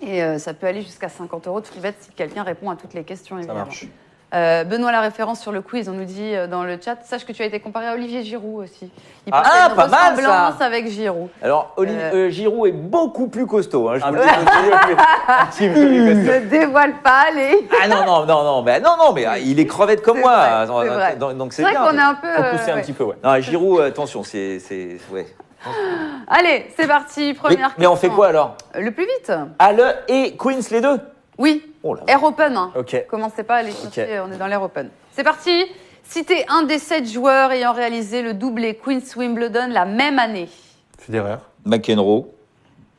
Et ça peut aller jusqu'à 50 € de free bet si quelqu'un répond à toutes les questions, Ça évidemment. marche. Benoît, la référence sur le quiz, on nous dit dans le chat, sache que tu as été comparé à Olivier Giroud aussi. Il Ah, pense qu'il y a une pas mal, ça. ressemblance avec Giroud. Alors, Giroud est beaucoup plus costaud. Hein, je Un vous le petit dis. peu plus. Ne dévoile pas, allez. Ah non, mais il est crevette comme C'est moi. vrai, c'est vrai. Donc C'est vrai bien. qu'on est un peu. Faut pousser un ouais. petit peu, ouais. Non, Giroud, attention, ouais. Allez, c'est parti, première Mais on fait question. quoi alors? Le plus vite. Halle et Queens les deux? Oui, Oh là. Air Open. Hein. Ok. Commencez pas à aller chercher, on est dans l'Air Open. C'est parti. Citez un des 7 joueurs ayant réalisé le doublé Queens-Wimbledon la même année. Federer. McEnroe.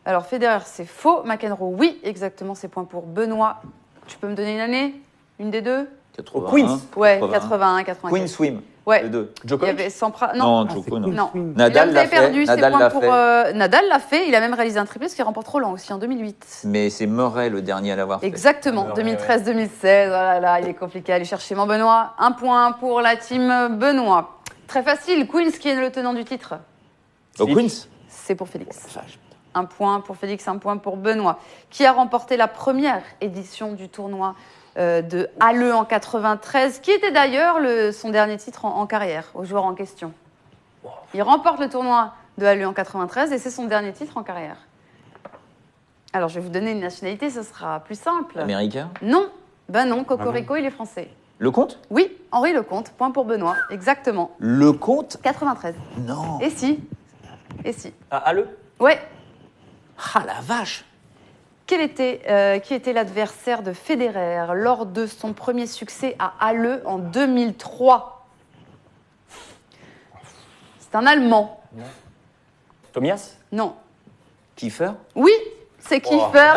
Alors, Federer, c'est faux. McEnroe, oui, exactement, c'est point pour Benoît. Tu peux me donner une année? Une des deux? 81, Queens. Ouais, 81, 84. Queen Swim. Ouais. Les deux. Il y Djokovic. avait Sampras. Non, Non. Djoko, c'est non. cool. Non. Swing. Nadal Vous l'a avez fait. perdu, c'est Nadal point l'a pour. fait. Nadal l'a fait, il a même réalisé un triplé parce qu'il remporte Roland aussi en 2008. Mais c'est Murray le dernier à l'avoir fait. Exactement, Ouais, 2013-2016. Oh là là, il est compliqué à aller chercher mon Benoît. Un point pour la team Benoît. Très facile, Queens qui est le tenant du titre. Au Queens. C'est pour Félix. Vache. Un point pour Félix, un point pour Benoît, qui a remporté la première édition du tournoi de Halle en 93, qui était d'ailleurs son dernier titre en carrière, au joueur en question. Il remporte le tournoi de Halle en 93 et c'est son dernier titre en carrière. Alors, je vais vous donner une nationalité, ce sera plus simple. Américain. Non, ben non, Cocorico, il est français. Le Comte. Oui, Henri Lecomte, point pour Benoît, exactement. Le Comte. 93. Non. Et si? Et si? Ah, Halle. Ouais. Ah la vache. Qui était l'adversaire de Federer lors de son premier succès à Halle en 2003? C'est un Allemand. Tomias. Non. Kiefer. Oui, c'est Kiefer.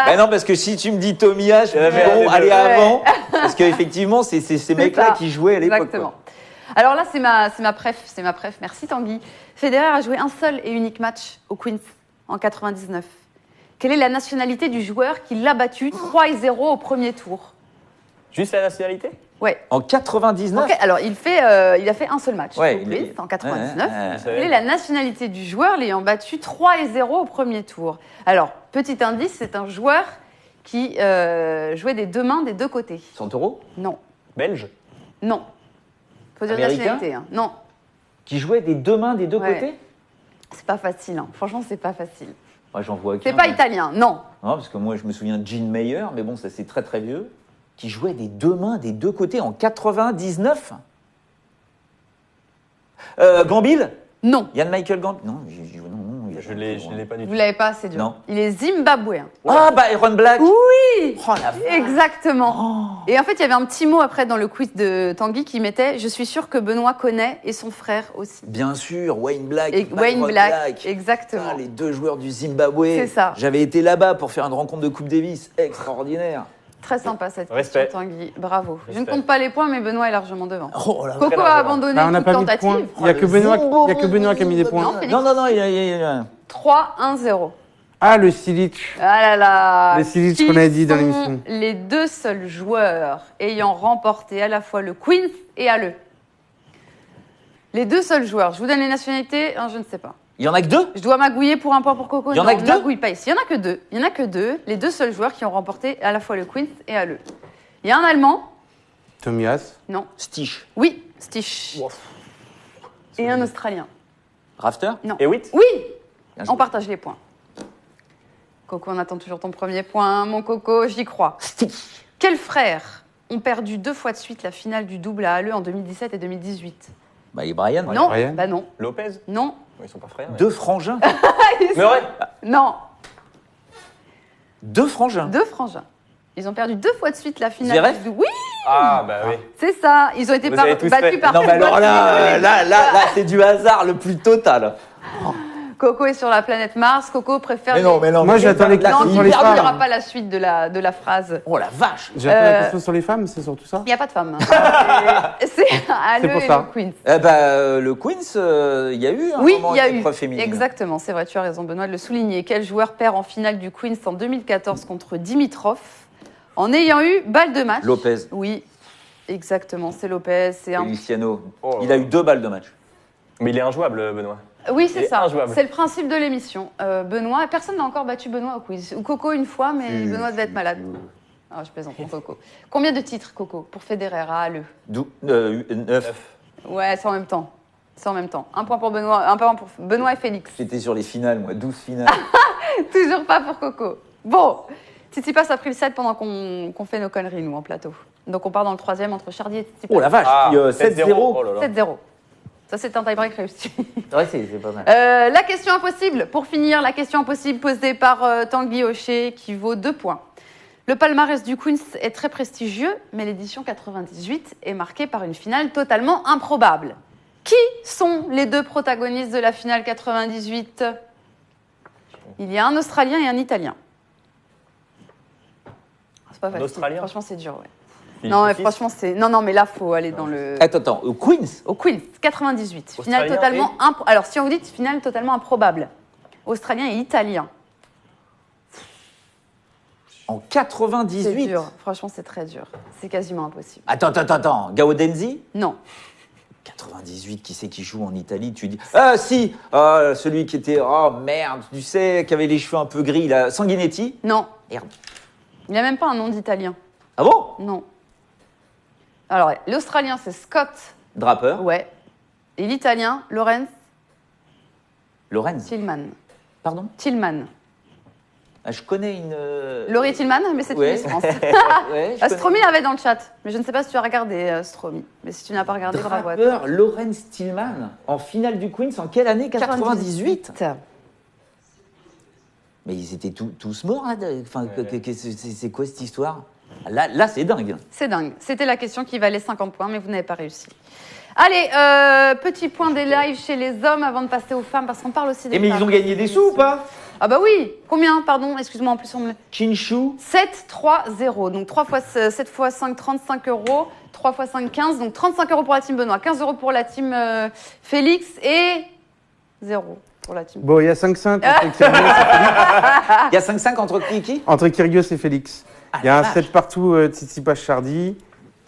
Mais non, parce que si tu me dis Tommy H, je me dis, bon, allez avant. Parce qu'effectivement, c'est ces mecs-là ça. qui jouaient à l'époque. Exactement. Alors là, c'est ma préf. Merci Tanguy. Federer a joué un seul et unique match au Queens en 99. Quelle est la nationalité du joueur qui l'a battu 3-0 au premier tour? Juste la nationalité? Ouais. En 99. Ok, alors il a fait un seul match Ouais, au Queens en 99. Vous savez. Quelle est la nationalité du joueur l'ayant battu 3-0 au premier tour? Alors, petit indice, c'est un joueur qui jouait des deux mains des deux côtés. Santoro, Non, Belge? non. Faut dire Américain nationalité. Hein. Non, qui jouait des deux mains des deux Ouais. côtés. c'est pas facile. Hein. Franchement, c'est pas facile. Ouais, j'en vois aucun. C'est pas mais- italien, non. Non, parce que moi, je me souviens de Gene Meyer, mais bon, ça c'est très très vieux, qui jouait des deux mains des deux côtés en 99. Gambil, Non. Yann Michael Gambil. Non, non, Je l'ai pas du Vous tout. l'avez pas, c'est dur. Non. Il est zimbabwéen. Ah, Byron Black. Oui, Oh la vache. exactement. Et en fait, il y avait un petit mot après dans le quiz de Tanguy qui mettait « Je suis sûr que Benoît connaît et son frère aussi Bien sûr, Wayne Black. ». Et Wayne Byron Black, exactement. Ah, les deux joueurs du Zimbabwe. C'est ça. J'avais été là-bas pour faire une rencontre de Coupe Davis. Extraordinaire. Très sympa cette Respect. question, Tanguy. Bravo. Je ne Respect. compte pas les points, mais Benoît est largement devant. Oh la Coco a largement. abandonné Bah, on n'a toute pas mis de tentative. points. Il n'y a que Benoît qui a mis des points. Non, Félix. Non, il y a- 3-1-0. Ah, le Silic. Ah là là. Les Silic Qui qu'on a dit dans sont l'émission. les deux seuls joueurs ayant remporté à la fois le Queens et à le. Les deux seuls joueurs. Je vous donne les nationalités, hein, je ne sais pas. Il y en a que deux. Je dois magouiller pour un point pour Coco. Il y en a Non, que on deux magouille pas ici. Il y en a que deux. Il y en a que deux. Les deux seuls joueurs qui ont remporté à la fois le Queens et à le. Il y a un Allemand. Tomias. Non. Stich. Oui, Stich. Et un Australien. Rafter. Non. Et oui. Oui. Bien joué. On partage les points. Coco, on attend toujours ton premier point. Mon Coco, j'y crois. Stich. Quels frères ont perdu 2 fois de suite la finale du double à Halle en 2017 et 2018? Bah, et Brian. Non. Brian. Bah non. Lopez? Non. Ils sont pas frères. Deux frangins. Mais ouais. Non. Deux frangins. 2 frangins. Ils ont perdu 2 fois de suite la finale Zverev du double. Oui, Ah, bah oui. c'est ça. Ils ont été Vous avez tous battus fait. par Non, mais alors Pegbold. là, c'est du hasard le plus total. Coco est sur la planète Mars. Coco préfère. Moi, j'attends les Non, questions il sur les ne dira femmes. pas la suite de la phrase. Oh la vache. J'attends la question sur les femmes, c'est surtout ça. Il n'y a pas de femme. C'est à C'est le pour et ça. le Queens. Le Queens, il y a eu un Oui, moment il y a avec eu. l'épreuve féminine. Exactement, c'est vrai, tu as raison, Benoît, de le souligner. Quel joueur perd en finale du Queens en 2014 contre Dimitrov en ayant eu balle de match? Lopez. Oui, exactement, c'est Lopez. C'est un... Luciano. Oh. Il a eu 2 balles de match. Mais il est injouable, Benoît. Oui, Il c'est est ça. injouable. C'est le principe de l'émission. Benoît, personne n'a encore battu Benoît au quiz. Ou Coco une fois, mais Benoît devait être malade. Ah, je plaisante pour Coco. Combien de titres, Coco, pour Federer à Halle? 9. Ouais, c'est en même temps. C'est en même temps. Un point pour Benoît, un point pour Benoît et Félix. J'étais sur les finales, moi, 12 finales. Toujours pas pour Coco. Bon, Tsitsipas a pris le 7 pendant qu'on fait nos conneries, nous, en plateau. Donc on part dans le 3e entre Chardy et Tsitsipas. Oh la vache, Ah, 7-0. Oh là là. 7-0. Ça, c'est un tie-break réussi. Ouais, c'est pas mal. La question impossible. Pour finir, la question impossible posée par Tanguy Hochet qui vaut 2 points. Le palmarès du Queens est très prestigieux, mais l'édition 98 est marquée par une finale totalement improbable. Qui sont les 2 protagonistes de la finale 98? Il y a un Australien et un Italien. C'est pas facile. Australien Franchement, c'est dur, ouais. Philippe Non, mais Fils. franchement, c'est. Non, mais là, faut aller dans le. Attends, au Queens. Au Queens, 98. Finale Australien totalement Alors, si on vous dit finale totalement improbable, australien et italien. En C'est 98. dur. Franchement, c'est très dur. C'est quasiment impossible. Attends. Gaudenzi. Non. 98, qui c'est qui joue en Italie? Tu dis. Ah, si. Ah, celui qui était. Oh merde, tu sais, qui avait les cheveux un peu gris, là. Sanguinetti. Non. Merde. Il n'a même pas un nom d'italien. Ah bon? Non. Alors, l'australien, c'est Scott. Draper. Ouais. Et l'italien, Lorenz Lorenz. Tillman. Pardon? Tillman. Ah, je connais une. Laurie Tillman, mais c'est Ouais. une Miss France. Ouais, je Stromy avait dans le chat. Mais je ne sais pas si tu as regardé Stromy. Mais si tu n'as pas regardé, bravo à toi. Draper, Lorenz Tillman, en finale du Queens, en quelle année? 98. Mais ils étaient tous morts, là. Enfin, c'est quoi cette histoire? Là, c'est dingue. C'est dingue. C'était la question qui valait 50 points, mais vous n'avez pas réussi. Allez, petit point des lives chez les hommes avant de passer aux femmes, parce qu'on parle aussi des Mais femmes. ils ont gagné des sous ou pas? Ah bah oui. Combien, pardon? Excuse-moi, en plus on me... Chinshu. 7-3-0. Donc 3 fois 7 x 5, 35 €. 3 x 5, 15. Donc 35 € pour la team Benoît, 15 € pour la team Félix et 0 pour la team. Bon, il y a 5-5 Il y a 5-5 entre qui? entre Kyrgios et Félix. Il y a un 7 partout, Tsitsipas Chardy.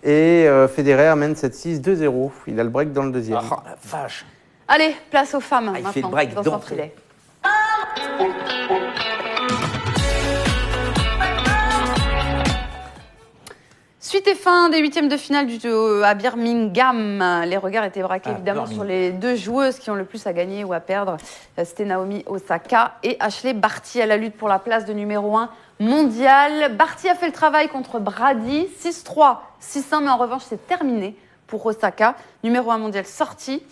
Et Federer mène 7-6, 2-0. Il a le break dans le deuxième. Oh la vache. Allez, place aux femmes il maintenant. fait le break dans son d'entrée. filet. Suite et fin des huitièmes de finale à Birmingham. Les regards étaient braqués évidemment sur les deux joueuses qui ont le plus à gagner ou à perdre. C'était Naomi Osaka et Ashley Barty à la lutte pour la place de numéro 1 mondial. Barty a fait le travail contre Brady, 6-3, 6-1, mais en revanche c'est terminé pour Osaka. Numéro 1 mondial sorti.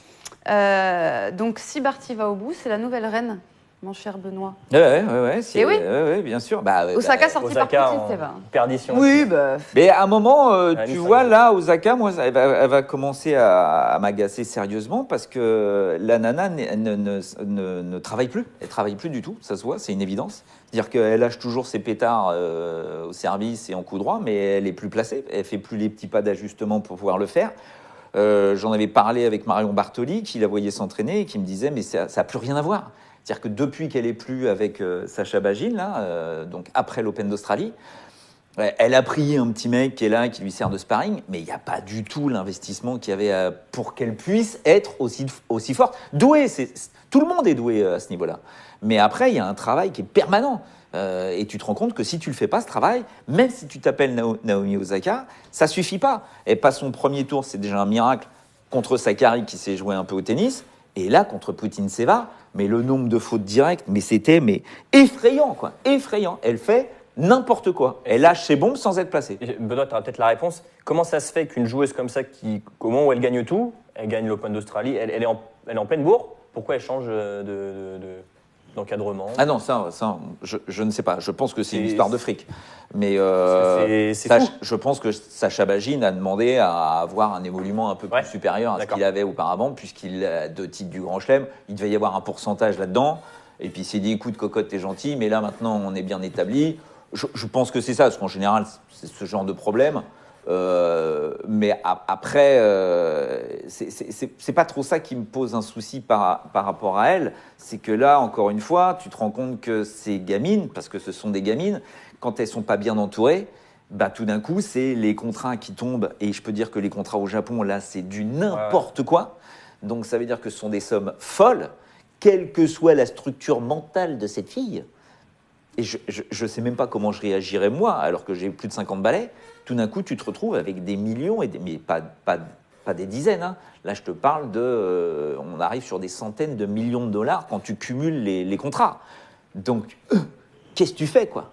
Donc si Barty va au bout, c'est la nouvelle reine, mon cher Benoît. Ouais, Eh oui. ouais, bien sûr. Osaka sorti par Osaka Petit en Seva. perdition. Oui, aussi. bah. Mais à un moment, Ouais, tu nous, vois, ça- là, Osaka, moi, elle va commencer à m'agacer sérieusement parce que la nana ne travaille plus. Elle travaille plus du tout, ça se voit, c'est une évidence. C'est-à-dire qu'elle lâche toujours ses pétards au service et en coup droit, mais elle est plus placée. Elle fait plus les petits pas d'ajustement pour pouvoir le faire. J'en avais parlé avec Marion Bartoli, qui la voyait s'entraîner et qui me disait, mais ça n'a plus rien à voir. C'est-à-dire que depuis qu'elle est plus avec Sacha Bagin, là, donc après l'Open d'Australie, elle a pris un petit mec qui est là, qui lui sert de sparring, mais il n'y a pas du tout l'investissement qu'il y avait pour qu'elle puisse être aussi forte. Douée, tout le monde est doué à ce niveau-là. Mais après, il y a un travail qui est permanent. Et tu te rends compte que si tu le fais pas, ce travail, même si tu t'appelles Naomi Osaka, ça suffit pas. Elle passe son premier tour, c'est déjà un miracle, contre Sakkari qui s'est joué un peu au tennis. Et là, contre Putintseva, mais le nombre de fautes directes, mais c'était effrayant, quoi. Effrayant. Elle fait n'importe quoi. Elle lâche ses bombes sans être placée. Et Benoît, tu auras peut-être la réponse. Comment ça se fait qu'une joueuse comme ça, au moment où elle gagne tout, elle gagne l'Open d'Australie, elle est en pleine bourre, pourquoi elle change d'encadrement? Ah non, ça je ne sais pas. Je pense que c'est une C'est- histoire de fric. Mais c'est fou. je pense que Sacha Bagin a demandé à avoir un évoluement un peu Ouais, plus supérieur à ce d'accord. qu'il avait auparavant, puisqu'il a 2 titres du Grand Chelem. Il devait y avoir un pourcentage là-dedans. Et puis il s'est dit, écoute, cocotte, t'es gentil, mais là maintenant on est bien établi. Je pense que c'est ça, parce qu'en général, c'est ce genre de problème. Mais après, c'est pas trop ça qui me pose un souci par rapport à elle. C'est que là, encore une fois, tu te rends compte que ces gamines, parce que ce sont des gamines, quand elles sont pas bien entourées, bah, tout d'un coup, c'est les contrats qui tombent. Et je peux dire que les contrats au Japon, là, c'est du n'importe quoi. Donc ça veut dire que ce sont des sommes folles, quelle que soit la structure mentale de cette fille. Et je ne sais même pas comment je réagirais moi, alors que j'ai plus de 50 balais. Tout d'un coup, tu te retrouves avec des millions, mais pas des dizaines. Hein. Là, je te parle on arrive sur des centaines de millions de dollars quand tu cumules les contrats. Donc, qu'est-ce que tu fais, quoi?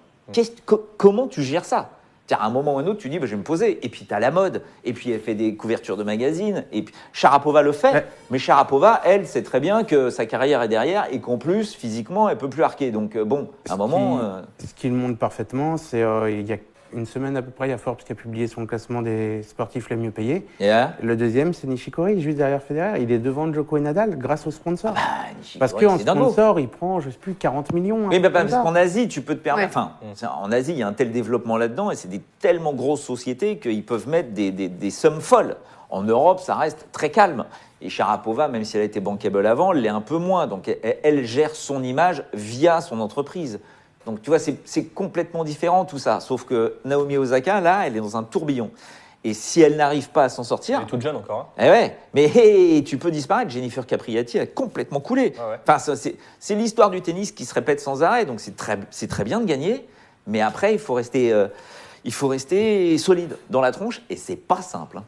Comment tu gères ça? À un moment ou à un autre, tu dis, bah, je vais me poser. Et puis, tu as la mode. Et puis, elle fait des couvertures de magazines. Et puis, Sharapova le fait. Ouais. Mais Sharapova, elle, sait très bien que sa carrière est derrière et qu'en plus, physiquement, elle ne peut plus arquer. Donc, bon, à un moment... Ce qui le montre parfaitement, c'est il y a une semaine à peu près, il y a Forbes qui a publié son classement des sportifs les mieux payés. Yeah. Le deuxième, c'est Nishikori, juste derrière Federer. Il est devant Djoko et Nadal grâce au sponsor. Nishikori, Parce qu'en c'est dingo. sponsor, il prend, je ne sais plus, 40 millions. Oui, un truc parce comme ça. qu'en Asie, tu peux te permettre. Ouais. Enfin, en Asie, il y a un tel développement là-dedans et c'est des tellement grosses sociétés qu'ils peuvent mettre des sommes folles. En Europe, ça reste très calme. Et Sharapova, même si elle était bankable avant, elle l'est un peu moins. Donc, elle gère son image via son entreprise. Donc, tu vois, c'est complètement différent tout ça. Sauf que Naomi Osaka, là, elle est dans un tourbillon. Et si elle n'arrive pas à s'en sortir, Elle est toute jeune encore. Hein. eh ouais, mais hey, tu peux disparaître. Jennifer Capriati a complètement coulé. Ah ouais. Enfin, c'est l'histoire du tennis qui se répète sans arrêt. Donc c'est très bien de gagner, mais après il faut rester solide dans la tronche et c'est pas simple. Hein.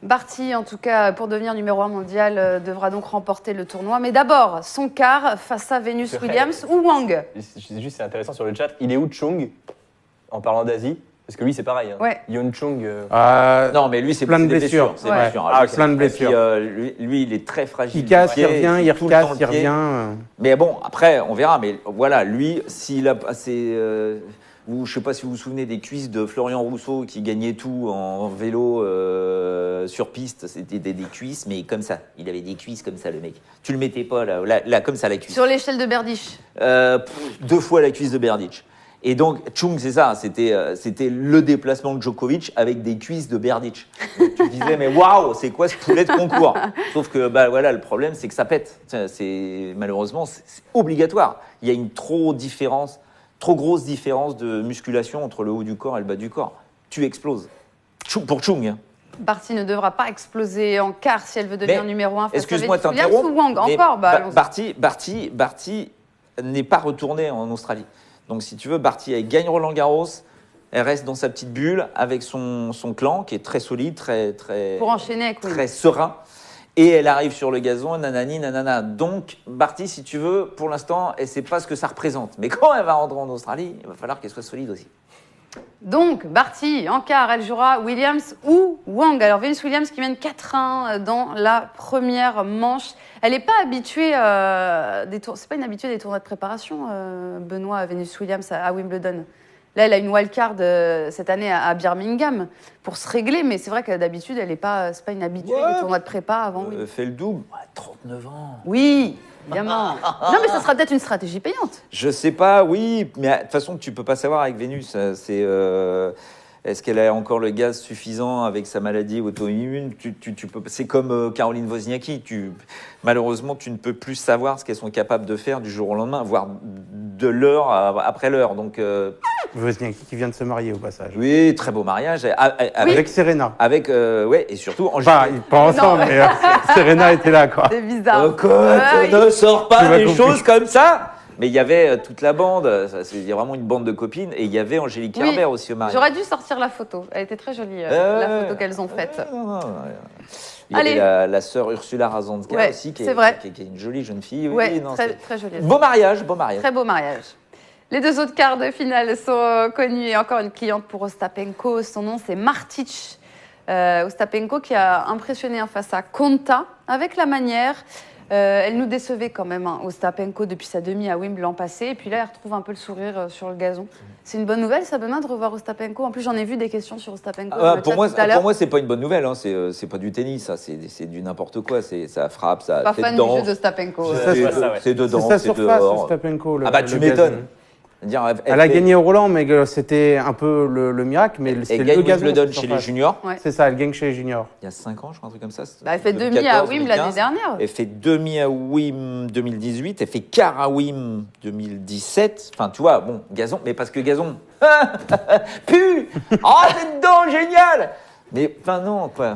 Barty, en tout cas, pour devenir numéro 1 mondial, devra donc remporter le tournoi. Mais d'abord, son quart face à Venus C'est vrai. Williams ou Wang. Juste, c'est intéressant sur le chat. Il est où Chung? En parlant d'Asie. Parce que lui, c'est pareil. Hein. Ouais. Yeon Chung. Non, mais lui, c'est plein de des blessures. C'est Ouais. blessures. Ah, Lui, ok. Plein de et puis, blessures. lui, il est très fragile. Il casse, du il pied, revient, il tout le temps recasse, le il pied. revient. Mais bon, après, on verra. Mais voilà, lui, s'il a passé. Je sais pas si vous vous souvenez des cuisses de Florian Rousseau qui gagnait tout en vélo sur piste. C'était des cuisses, mais comme ça. Il avait des cuisses comme ça, le mec. Tu le mettais pas là comme ça, la cuisse. Sur l'échelle de Berdych. 2 fois la cuisse de Berdych. Et donc, Chung, c'est ça, c'était le déplacement de Djokovic avec des cuisses de Berdych. Donc, tu disais, mais waouh, c'est quoi ce poulet de concours? Sauf que, voilà, le problème, c'est que ça pète. Malheureusement, c'est obligatoire. Il y a une trop grosse différence de musculation entre le haut du corps et le bas du corps. Tu exploses. Pour Chung, hein. Barty ne devra pas exploser en quart si elle veut devenir Mais, numéro 1. Excuse-moi de Williams t'interrompre. ou Wang mais encore allons-y. Barty n'est pas retourné en Australie. Donc, si tu veux, Barty, elle gagne Roland-Garros, elle reste dans sa petite bulle avec son clan qui est très solide, très Pour enchaîner avec très serein. Et elle arrive sur le gazon, nanani, nanana. Donc, Barty, si tu veux, pour l'instant, elle ne sait pas ce que ça représente. Mais quand elle va rentrer en Australie, il va falloir qu'elle soit solide aussi. Donc, Barty, en quart, elle jouera Williams ou Wang. Alors, Venus Williams qui mène 4-1 dans la première manche. Elle n'est pas habituée des tours. C'est pas une habituée des tournois de préparation, Benoît, Venus Williams à Wimbledon. Là, elle a une wildcard cette année à Birmingham pour se régler, mais c'est vrai que d'habitude, elle n'est pas, c'est pas une habituée des tournois de prépa avant. Oui. Fait le double, 39 ans. Oui, évidemment. Non, mais ça sera peut-être une stratégie payante. Je sais pas, oui, mais de toute façon, tu peux pas savoir avec Vénus. Est-ce qu'elle a encore le gaz suffisant avec sa maladie auto-immune? C'est comme Caroline Wozniacki. Malheureusement, tu ne peux plus savoir ce qu'elles sont capables de faire du jour au lendemain, voire de l'heure après l'heure. Donc, Wozniacki qui vient de se marier au passage. oui, très beau mariage. Avec Serena. Ouais, et surtout en Pas ensemble, mais Serena était là, quoi. C'est bizarre. Cocotte, ne sors Tu pas m'as des compris. choses comme ça. Mais il y avait toute la bande, il y a vraiment une bande de copines, et il y avait Angélique Oui, Kerber aussi au mariage. J'aurais dû sortir la photo. Elle était très jolie, la photo qu'elles ont faite. Non. Il y Allez. avait la sœur Ursula Razanska Ouais, aussi, qui c'est est, vrai. qui est une jolie jeune fille. Oui, Ouais, non, très, c'est- très jolie. Beau mariage. Très beau mariage. Les deux autres quarts de finale sont connus et encore une cliente pour Ostapenko. Son nom, c'est Martic. Ostapenko qui a impressionné en face à Konta avec la manière. Elle nous décevait quand même, hein, Ostapenko, depuis sa demi à Wimbledon l'an passé. Et puis là, elle retrouve un peu le sourire sur le gazon. C'est une bonne nouvelle, ça, Benoît, de revoir Ostapenko. En plus, j'en ai vu des questions sur Ostapenko. dans le pour chat moi, tout à l'heure. c'est pas une bonne nouvelle. Hein. C'est pas du tennis, ça. C'est du n'importe quoi. Ça frappe, ça. Pas c'est fan dedans. du jeu d'Ostapenko. C'est ça, ouais. C'est dedans, C'est sa c'est surface, dehors. Ostapenko. Ah bah tu le m'étonnes. gazon. Dire, Elle a fait- gagné au Roland, mais c'était un peu le miracle. Mais Elle c'était gagne le gazon. Wimbledon sa chez les surface. juniors. Ouais. C'est ça, elle gagne chez les juniors. Il y a 5 ans, je crois, un truc comme ça. Bah, elle fait demi 2014, à Wimbledon l'année 2015. dernière. Elle fait demi à Wim 2018, elle fait quart à Wim 2017. Enfin, tu vois, bon, gazon, mais parce que gazon, pu. Oh, c'est dedans, génial. Mais enfin non, quoi.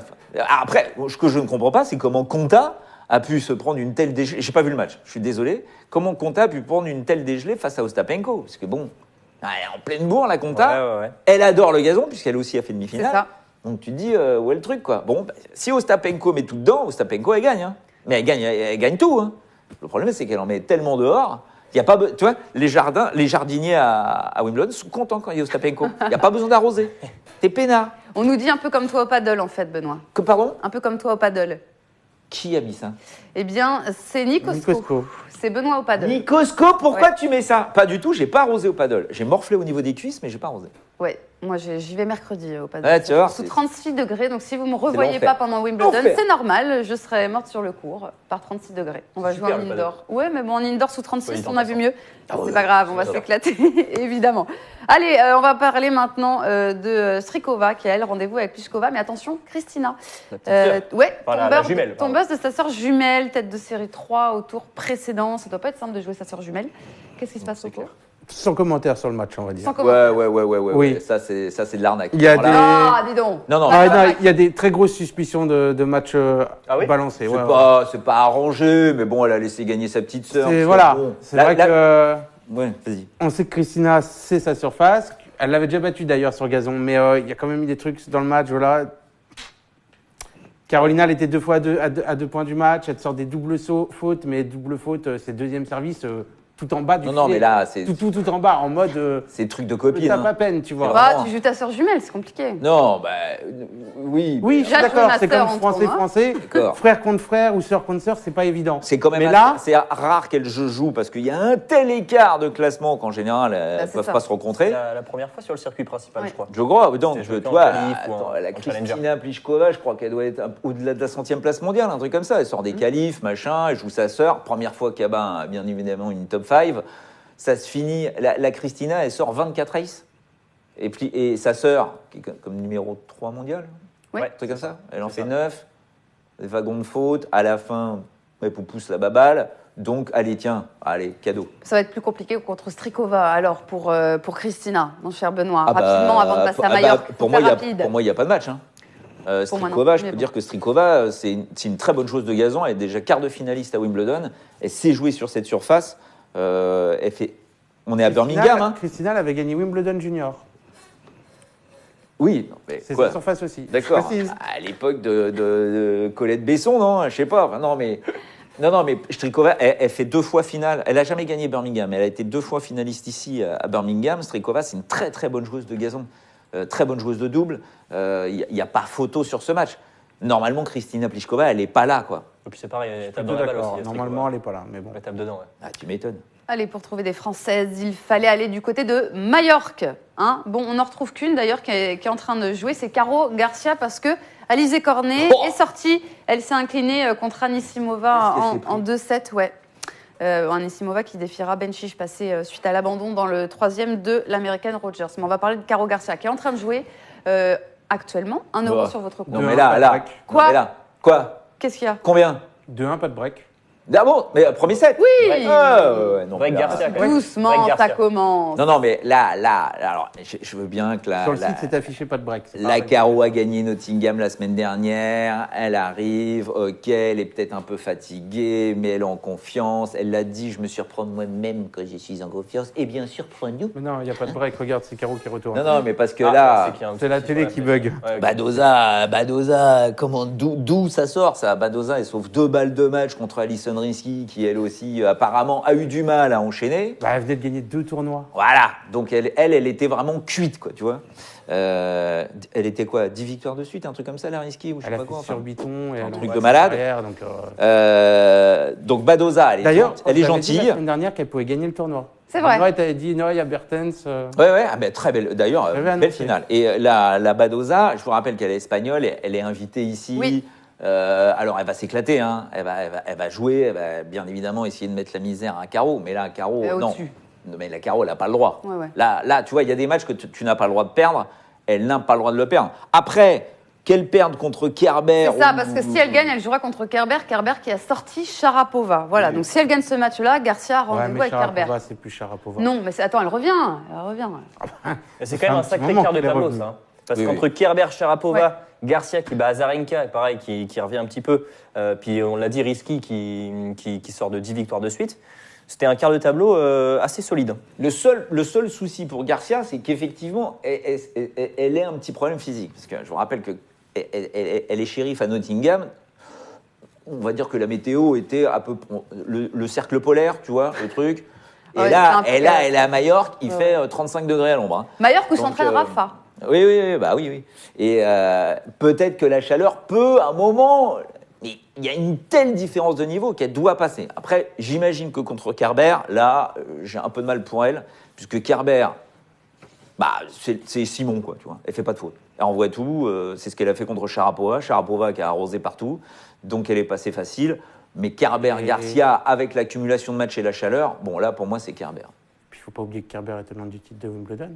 Après, ce que je ne comprends pas, c'est comment Konta a pu se prendre une telle dégelée. J'ai pas vu le match, je suis désolé. Comment Konta a pu prendre une telle dégelée face à Ostapenko? Parce que bon, elle est en pleine bourre, la Konta. Ouais. Elle adore le gazon, puisqu'elle aussi a fait C'est demi-finale. ça. Donc tu te dis, où est le truc, quoi. Bon, bah, si Ostapenko met tout dedans, Ostapenko, elle gagne. Hein. Mais elle gagne tout. Hein. Le problème, c'est qu'elle en met tellement dehors. Il y a pas, tu vois, les jardiniers à Wimbledon sont contents quand il y a Ostapenko. Il n'y a pas besoin d'arroser. T'es peinard. On nous dit un peu comme toi au paddle, en fait, Benoît. Pardon? Un peu comme toi au paddle. Qui a mis ça? Eh bien, c'est Nicosko. Nicosko. C'est Benoît au paddle. Nicosko, pourquoi Ouais. tu mets ça? Pas du tout, j'ai pas arrosé au paddle. J'ai morflé au niveau des cuisses, mais j'ai pas arrosé. Ouais, moi j'y vais mercredi au paddle. Ouais, tu vois, Sous c'est- 36 degrés, donc si vous me revoyez l'enfer. pas pendant Wimbledon, L'enfer. c'est normal, je serai morte sur le cours par 36 degrés. On va C'est jouer super, en le indoor. Ouais, mais bon, en indoor sous 36, Ouais, il est on a vu mieux. Ah C'est ouais, pas grave, on va j'adore. s'éclater, évidemment. Allez, on va parler maintenant de Strikova, qui a elle rendez-vous avec Pliskova, mais attention, Christina. La petite sœur. Ouais, Enfin, la jumelle, ton pardon. boss de sa sœur jumelle, tête de série 3 au tour précédent. Ça doit pas être simple de jouer sa sœur jumelle. Qu'est-ce qui se passe au cours? Sans commentaire sur le match, on va dire. Sans commentaire. Ouais. Oui. Ouais. Ça, c'est de l'arnaque. Il y a Alors là, des- Ah, dis donc. Non, non. Ah, non, il y a des très grosses suspicions de matchs Ah oui balancés. C'est ouais, ouais. c'est pas arrangé, mais bon, elle a laissé gagner sa petite sœur. C'est parce voilà, que bon, c'est là- vrai là- que Ouais, vas-y. on sait que Christina c'est sa surface. Elle l'avait déjà battue d'ailleurs sur gazon, mais il y a quand même eu des trucs dans le match. Voilà. Carolina, elle était 2 fois à 2 points du match. Elle te sort des doubles fautes, mais double faute, c'est deuxième service. tout en bas du Non, filet. mais là, c'est Tout en bas, en mode. c'est le truc de copine. Tape hein. à peine, tu vois. Vraiment. Tu joues ta sœur jumelle, c'est compliqué. Non, bah oui. Oui, je suis Là, je veux d'accord, ma c'est sœur comme en tournoi. français, D'accord. frère contre frère ou sœur contre sœur, c'est pas évident. C'est quand même Mais là, c'est rare qu'elle joue parce qu'il y a un tel écart de classement qu'en général, elles ne c'est peuvent ça. pas se rencontrer. La première fois sur le circuit principal, Ouais. je crois. Je crois, donc, C'était tu joué en vois, qualif ou attends, en la challenger. Kristina Pliskova, je crois qu'elle doit être au-delà de la 100e place mondiale, un truc comme ça. Elle sort des qualifs, machin, elle joue sa sœur. Première fois qu'elle bat, bien évidemment, une top 5. Ça se finit, la Kristina, elle sort 24 races. Et sa sœur, qui est comme numéro 3 mondial, Oui. un truc comme ça, elle en C'est fait ça. 9. Des wagons de faute. À la fin, elle pousse la baballe. Donc, allez, tiens, allez, cadeau. Ça va être plus compliqué contre Strikova, alors, pour Christina, mon cher Benoît. Ah bah, Rapidement, avant de passer à ah bah, Majorque. pour moi, rapide. il n'y a pas de match. Hein. Pour moi non Strikova, plus, je mais peux bon. dire que Strikova, c'est une très bonne chose de gazon. Elle est déjà quart de finaliste à Wimbledon. Elle sait jouer sur cette surface. On est à Birmingham. Hein. Christina, elle avait gagné Wimbledon Junior. Oui, mais C'est quoi sa surface aussi. D'accord. Je précise. À l'époque de Colette Besson, non, je sais pas. Enfin, non, mais Strikova, elle fait 2 fois finale. Elle a jamais gagné Birmingham. Elle a été 2 fois finaliste ici à Birmingham. Strikova, c'est une très très bonne joueuse de gazon, très bonne joueuse de double. Il n'y a pas photo sur ce match. Normalement, Kristina Pliskova, elle n'est pas là, quoi. Et puis c'est pareil, elle tape Plutôt dans la balle d'accord. aussi. Normalement, elle n'est pas là, mais bon. Elle tape dedans, ouais. Ah, tu m'étonnes. Allez, pour trouver des Françaises, il fallait aller du côté de Majorque. Hein, bon, on n'en retrouve qu'une d'ailleurs qui est en train de jouer, c'est Caro Garcia, parce que Alizé Cornet Oh est sortie. Elle s'est inclinée contre Anisimova Qu'est-ce qu'elle s'est en 2-7, ouais. Anisimova qui défiera Benčić passé suite à l'abandon dans le 3e de l'américaine Rogers. Mais on va parler de Caro Garcia qui est en train de jouer actuellement 1 euro Bah, sur votre compte. Non, Deux, mais un, là, pas de là. break. Quoi Non, mais là. Quoi Qu'est-ce qu'il y a? Combien 2-1, pas de break. Ah bon, mais premier set. Oui. Ouais, non, Break mais là, Garcia, c'est- quand même. Doucement, Break ça Garcia. commence. Non, mais là, alors, je veux bien que Sur le site, c'est affiché pas de break. c'est la pareil. Caro a gagné Nottingham la semaine dernière. Elle arrive, ok, elle est peut-être un peu fatiguée, mais elle est en confiance. Elle l'a dit, je me surprends moi-même quand je suis en confiance. Et bien sûr, prends-nous. Mais non, il n'y a pas de break. Regarde, c'est Caro qui retourne. Non, mais parce que Ah, là, c'est qu'il y a un c'est la souci télé sur qui télé. bug. Ouais, ok. Badoza, d'où ça sort ça? Badoza, elle sauve 2 balles de match contre Alison Risky, qui elle aussi apparemment a eu du mal à enchaîner. Bah, elle venait de gagner 2 tournois. Voilà, donc elle était vraiment cuite, quoi, tu vois. Elle était quoi, 10 victoires de suite, un truc comme ça, la Risky, ou je sais Elle a pas fait quoi. sur enfin. Biton et un elle truc a de une malade. carrière, donc, Donc Badoza, elle est D'ailleurs, elle est vous avez dit la gentille. semaine dernière qu'elle pouvait gagner le tournoi. C'est vrai. Ouais, t'avais dit Noya Bertens. Ouais, ah ben, très belle. D'ailleurs, J'avais belle annoncé. finale. Et la Badoza, je vous rappelle qu'elle est espagnole, elle est invitée ici. Oui. Alors, elle va s'éclater, hein. Elle va jouer, elle va bien évidemment essayer de mettre la misère à Caro. Mais là, Caro, Elle est non. au-dessus. Non, mais la Caro, elle n'a pas le droit. Ouais, ouais. Là, tu vois, il y a des matchs que tu n'as pas le droit de perdre. Elle n'a pas le droit de le perdre. Après, qu'elle perde contre Kerber. C'est ça, parce que si elle gagne, elle jouera contre Kerber. Kerber qui a sorti Sharapova. Voilà, donc si elle gagne ce match-là, Garcia a Ouais, rendez-vous mais avec Kerber. Sharapova, c'est plus Sharapova. Non, mais attends, elle revient. Elle revient. Et c'est quand même un un petit sacré moment quart de qu'elle est tableau, revenue. ça. hein. Parce Oui, qu'entre Kerber, Sharapova, Ouais. Garcia qui bat Azarenka, et pareil, qui revient un petit peu, puis on l'a dit, Risky qui sort de 10 victoires de suite, c'était un quart de tableau assez solide. Le seul souci pour Garcia, c'est qu'effectivement, elle a un petit problème physique. Parce que je vous rappelle qu'elle est shérif à Nottingham. On va dire que la météo était un peu le cercle polaire, tu vois, le truc. Et Ouais, là, c'est un peu- elle est à Majorque, il Ouais. fait 35 degrés à l'ombre. hein. Majorque où Donc, s'entraîne Rafa. Oui. Et peut-être que la chaleur peut, à un moment, mais il y a une telle différence de niveau qu'elle doit passer. Après, j'imagine que contre Kerber, là, j'ai un peu de mal pour elle, puisque Kerber, bah, c'est Simon, quoi, tu vois. Elle fait pas de faute. Elle envoie tout. C'est ce qu'elle a fait contre Sharapova. Sharapova qui a arrosé partout, donc elle est passée facile. Mais Kerber, Et- Garcia, avec l'accumulation de matchs et la chaleur, bon là, pour moi, c'est Kerber. Puis il faut pas oublier que Kerber est tenant du titre de Wimbledon.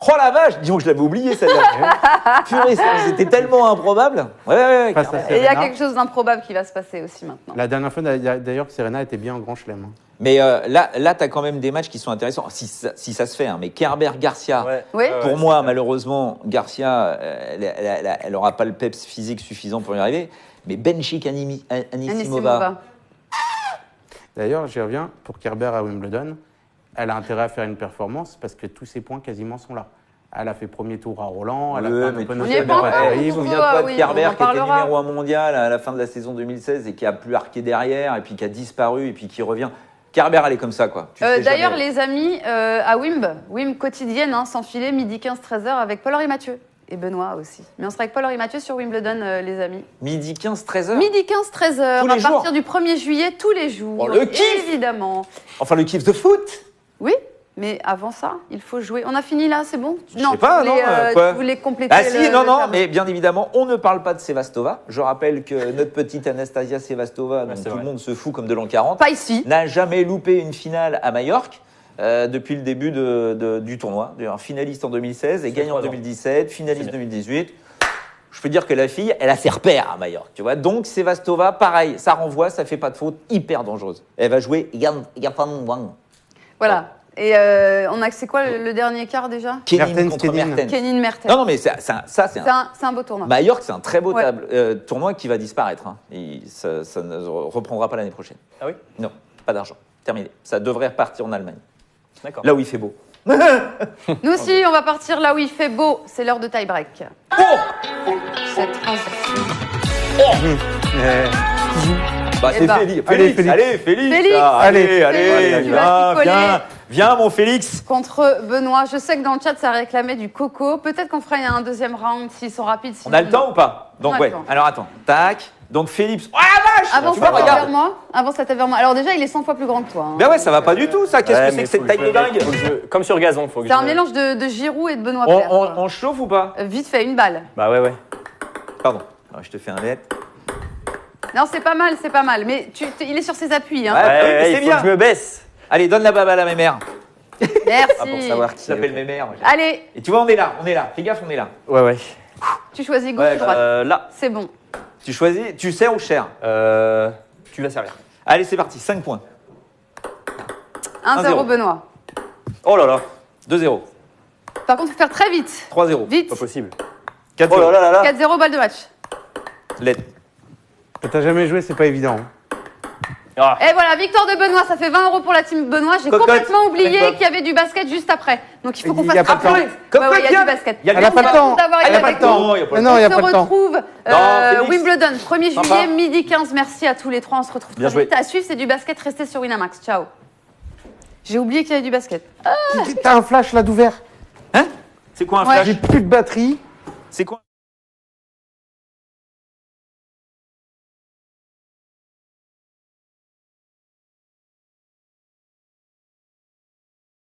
Oh la vache, disons que je l'avais oublié celle-là. Purée, c'était tellement improbable. Ouais. Face à Kerber. Et il y a Serena. quelque chose d'improbable qui va se passer aussi maintenant. La dernière fois, d'ailleurs, que Serena était bien en grand chelem. hein. Mais là tu as quand même des matchs qui sont intéressants, si ça se fait. Hein. Mais Kerber, Garcia, Ouais. Oui. pour moi, malheureusement, Garcia, elle n'aura pas le peps physique suffisant pour y arriver. Mais Benčić, Anisimova, Anisimova. D'ailleurs, j'y reviens, pour Kerber à Wimbledon, elle a intérêt à faire une performance parce que tous ses points quasiment sont là. Elle a fait premier tour à Roland, elle a Ouais, fait un mais Open tu On y sais, est pas encore, je on me se souviens voit, pas de oui, Kerber on en qui était parlera. numéro 1 mondial à la fin de la saison 2016 et qui a plus arqué derrière et puis qui a disparu et puis qui revient. Kerber, elle est comme ça, quoi. Tu sais D'ailleurs, jamais. les amis, à Wimb quotidienne, hein, sans filet, midi 15-13h avec Paul-Henri Mathieu. Et Benoît aussi. Mais on sera avec Paul-Henri Mathieu sur Wimbledon, les amis. Midi 15, 13h. Midi 15-13h, Tous à les partir jours. du 1er juillet, tous les jours. Oh, le kiff. Évidemment. Enfin, le kiff de foot. Oui, mais avant ça, il faut jouer. On a fini là, c'est bon? Je sais pas, tu voulais, non, quoi. tu voulais compléter Ah si, le non, tableau. mais bien évidemment, on ne parle pas de Sevastova. Je rappelle que notre petite Anastasia Sevastova, dont c'est tout vrai. le monde se fout comme de l'an 40, Pas ici. n'a jamais loupé une finale à Majorque depuis le début du tournoi. D'ailleurs, finaliste en 2016 et gagne en 3 ans. 2017, finaliste C'est bien. 2018. Je peux dire que la fille, elle a ses repères à Majorque, tu vois. Donc Sevastova, pareil, ça renvoie, ça fait pas de faute, hyper dangereuse. Elle va jouer Yafan Wang. Voilà. Et on a, c'est quoi le dernier quart déjà? Kenin Mertens, contre Kenin. Mertens. Kenin Mertens. Non, mais ça, c'est un... C'est un beau tournoi. Majorque, c'est un très beau Ouais. tournoi qui va disparaître. Hein. Ça ne reprendra pas l'année prochaine. Ah oui? Non, pas d'argent. Terminé. Ça devrait repartir en Allemagne. D'accord. Là où il fait beau. Nous aussi, on va partir là où il fait beau. C'est l'heure de tie-break. Oh Cette transition. Bah, Eh c'est ben. Félix. Allez, Félix. Allez, Félix. Félix. là. Allez. Allez, Félix, tu vas t'y coller. viens, mon Félix. Contre Benoît. Je sais que dans le chat, ça réclamait du coco. Peut-être qu'on fera un deuxième round s'ils sont rapides. On a le temps ou pas? On Donc, a le ouais. temps. Alors, attends. Tac. Donc, Félix. Oh la vache! Avance Tu vois, ta tête vers regarde. moi. Avance ta tête vers moi. Alors déjà, il est 100 fois plus grand que toi. hein. Ben ouais, ça va pas du tout, ça. Qu'est-ce Ouais, que c'est mais que cette faut taille je de me mette- dingue? faut que comme sur gazon, faut que C'est je un me- mélange de Giroud et de Benoît On, Paire. on- quoi. on chauffe ou pas? Vite fait, une balle. Bah ouais, ouais. Pardon. Alors, je te fais un net. Non, c'est pas mal, c'est pas mal. Mais il est sur ses appuis. Hein. Ouais. Ouais, oui, mais ouais, c'est il faut bien. que je me baisse. Allez, donne la baballe à ma mère. Merci. Ah, pour savoir qui Ça s'appelle mes mères. Allez, Et tu vois, on est là. Fais gaffe, on est là. Ouais, ouais. tu choisis gauche Ouais, ou droite. Là, C'est bon. Tu choisis, tu sers ou cher? tu vas servir. Allez, c'est parti. 5 points. 1-0 1-0. Benoît. Oh là là, 2-0. Par contre, faut faire très vite. 3-0. Vite. pas possible. 4-0. Oh là là là là. 4-0, balle de match. Let. T'as jamais joué, c'est pas évident. Ah, Et voilà, victoire de Benoît, ça fait 20 € pour la team Benoît. J'ai Cocotte. complètement oublié Cocotte. qu'il y avait du basket juste après. Donc il faut qu'on Il fasse y a pas de après. temps. Bah ouais, il y a du basket. Il y a Elle a pas le temps. D'avoir Elle été a pas avec le nous. temps. il y a pas Mais le non, il y a On pas se le temps. retrouve Félix. Wimbledon, 1er Sympa. juillet, midi 15. Merci à tous les trois. On se retrouve Bien très joué. vite. À suivre, c'est du basket. Restez sur Winamax. Ciao. J'ai oublié qu'il y avait du basket. T'as un flash là d'ouvert. Hein? C'est quoi un Ouais. flash? J'ai plus de batterie. C'est quoi?